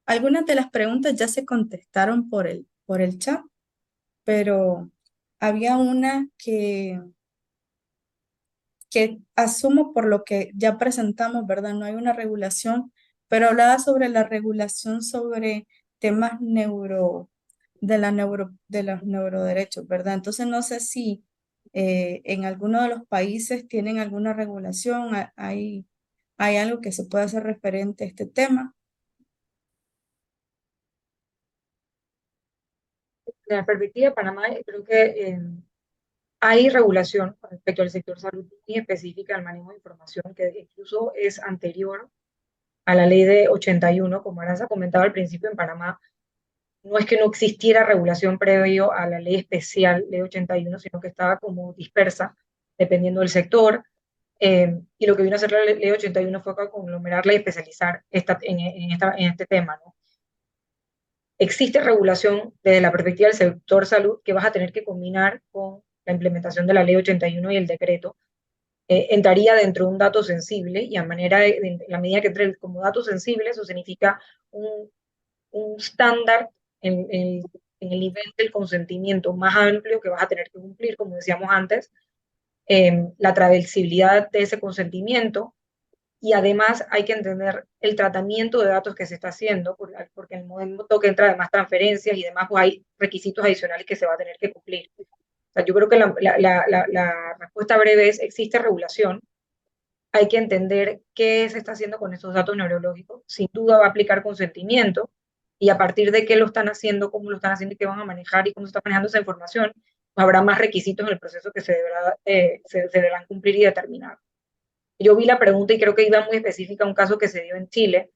Algunas de las preguntas ya se contestaron por el chat, pero había una que asumo por lo que ya presentamos, ¿verdad? No hay una regulación, pero hablaba sobre la regulación sobre temas de los neuroderechos, ¿verdad? Entonces no sé si en alguno de los países tienen alguna regulación, hay algo que se pueda hacer referente a este tema. De la perspectiva de Panamá, creo que hay regulación respecto al sector salud muy específica del manejo de información que incluso es anterior a la ley de 81, como Aranza comentaba al principio en Panamá. No es que no existiera regulación previo a la ley especial, ley 81, sino que estaba como dispersa, dependiendo del sector. Y lo que vino a hacer la ley 81 fue conglomerarla y especializar en este tema, ¿no? Existe regulación desde la perspectiva del sector salud que vas a tener que combinar con la implementación de la ley 81 y el decreto. Entraría dentro de un dato sensible y a manera la medida que entre como dato sensible, eso significa un estándar en el nivel del consentimiento más amplio que vas a tener que cumplir, como decíamos antes, la trazabilidad de ese consentimiento, y además hay que entender el tratamiento de datos que se está haciendo, porque en el momento que entra además transferencias y demás, pues hay requisitos adicionales que se va a tener que cumplir. O sea, yo creo que la respuesta breve es: existe regulación, hay que entender qué se está haciendo con esos datos neurológicos, sin duda va a aplicar consentimiento, y a partir de qué lo están haciendo, cómo lo están haciendo y qué van a manejar y cómo se está manejando esa información, pues habrá más requisitos en el proceso que se deberán cumplir y determinar. Yo vi la pregunta y creo que iba muy específica a un caso que se dio en Chile,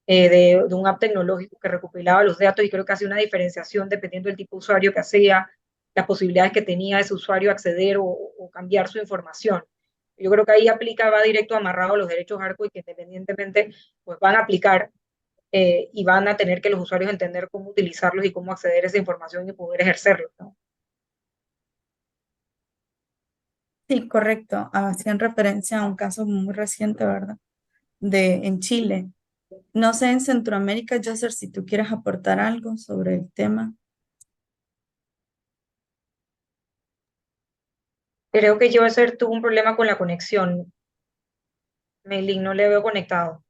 de un app tecnológico que recopilaba los datos, y creo que hacía una diferenciación dependiendo del tipo de usuario que hacía, las posibilidades que tenía ese usuario acceder o cambiar su información. Yo creo que ahí va directo amarrado a los derechos ARCO, y que independientemente pues van a aplicar, y van a tener que los usuarios entender cómo utilizarlos y cómo acceder a esa información y poder ejercerlo, ¿no? Sí, correcto. Hacían referencia a un caso muy reciente, ¿verdad? En Chile. No sé, en Centroamérica, Joseph, si tú quieres aportar algo sobre el tema. Creo que Joser tuvo un problema con la conexión. Maylin, no le veo conectado.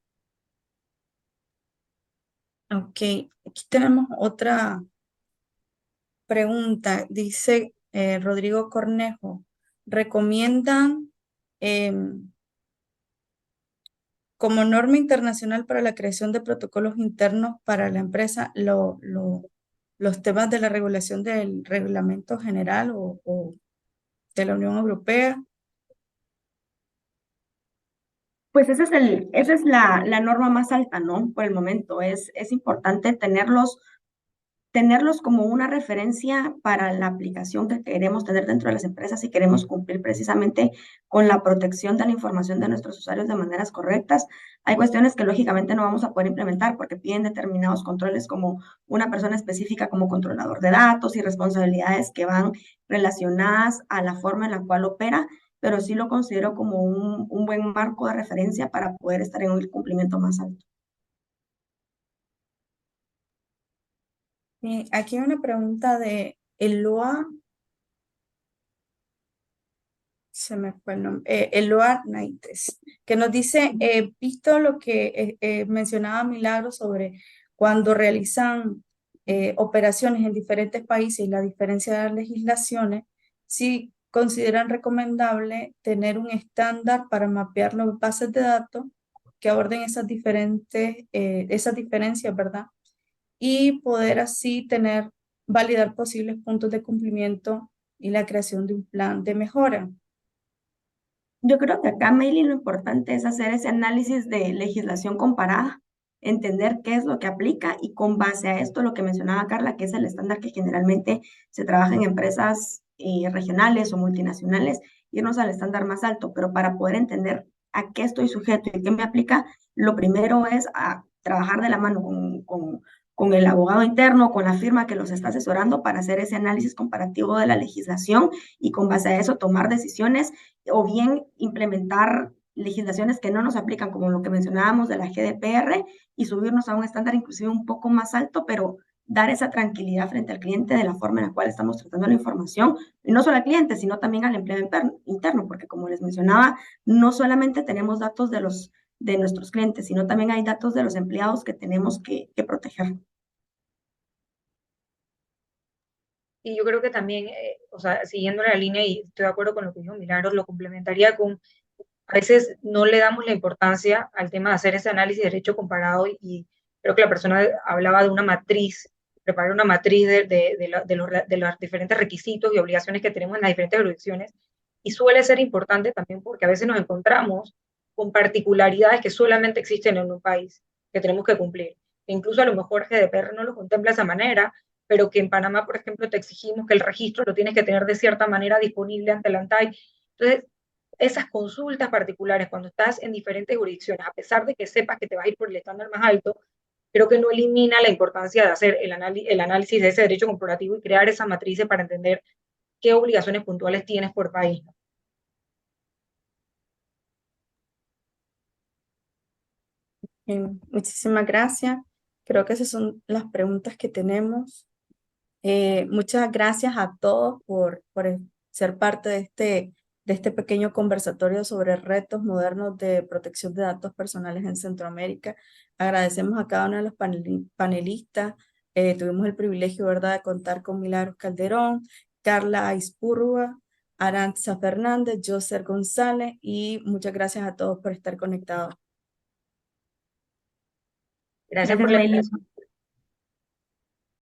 Ok, aquí tenemos otra pregunta. Dice Rodrigo Cornejo, ¿recomiendan como norma internacional para la creación de protocolos internos para la empresa los temas de la regulación del reglamento general o de la Unión Europea? Pues esa es la norma más alta, ¿no? Por el momento. Es importante tenerlos tenerlos como una referencia para la aplicación que queremos tener dentro de las empresas si queremos cumplir precisamente con la protección de la información de nuestros usuarios de maneras correctas. Hay cuestiones que lógicamente no vamos a poder implementar porque piden determinados controles como una persona específica como controlador de datos y responsabilidades que van relacionadas a la forma en la cual opera, pero sí lo considero como un buen marco de referencia para poder estar en un cumplimiento más alto. Aquí hay una pregunta de Eloa, se me fue el nombre, Eloa Naites, que nos dice, visto lo que mencionaba Milagro sobre cuando realizan operaciones en diferentes países y la diferencia de las legislaciones, si consideran recomendable tener un estándar para mapear las bases de datos que aborden esas diferencias, ¿verdad? Y poder así validar posibles puntos de cumplimiento y la creación de un plan de mejora. Yo creo que acá, Meili, lo importante es hacer ese análisis de legislación comparada, entender qué es lo que aplica y con base a esto, lo que mencionaba Carla, que es el estándar que generalmente se trabaja en empresas regionales o multinacionales, irnos al estándar más alto, pero para poder entender a qué estoy sujeto y qué me aplica, lo primero es a trabajar de la mano con el abogado interno, con la firma que los está asesorando para hacer ese análisis comparativo de la legislación y con base a eso tomar decisiones o bien implementar legislaciones que no nos aplican, como lo que mencionábamos de la GDPR, y subirnos a un estándar inclusive un poco más alto, pero dar esa tranquilidad frente al cliente de la forma en la cual estamos tratando la información, y no solo al cliente, sino también al empleado interno, porque como les mencionaba, no solamente tenemos datos de nuestros clientes, sino también hay datos de los empleados que tenemos que proteger. Y yo creo que también, o sea, siguiendo la línea, y estoy de acuerdo con lo que dijo Milagros, lo complementaría con, a veces no le damos la importancia al tema de hacer ese análisis de derecho comparado y creo que la persona hablaba de una matriz, preparar una matriz de los diferentes requisitos y obligaciones que tenemos en las diferentes jurisdicciones y suele ser importante también porque a veces nos encontramos con particularidades que solamente existen en un país que tenemos que cumplir. E incluso a lo mejor GDPR no lo contempla de esa manera, pero que en Panamá, por ejemplo, te exigimos que el registro lo tienes que tener de cierta manera disponible ante la ANTAI. Entonces, esas consultas particulares cuando estás en diferentes jurisdicciones, a pesar de que sepas que te vas a ir por el estándar más alto, creo que no elimina la importancia de hacer el análisis de ese derecho corporativo y crear esa matriz para entender qué obligaciones puntuales tienes por país. Muchísimas gracias. Creo que esas son las preguntas que tenemos. Muchas gracias a todos por ser parte de este pequeño conversatorio sobre retos modernos de protección de datos personales en Centroamérica. Agradecemos a cada uno de los panelistas. Tuvimos el privilegio, ¿verdad?, de contar con Milagros Calderón, Carla Aispurrúa, Arantxa Fernández, Joser González, y muchas gracias a todos por estar conectados. Gracias por Gracias, la Meili. invitación.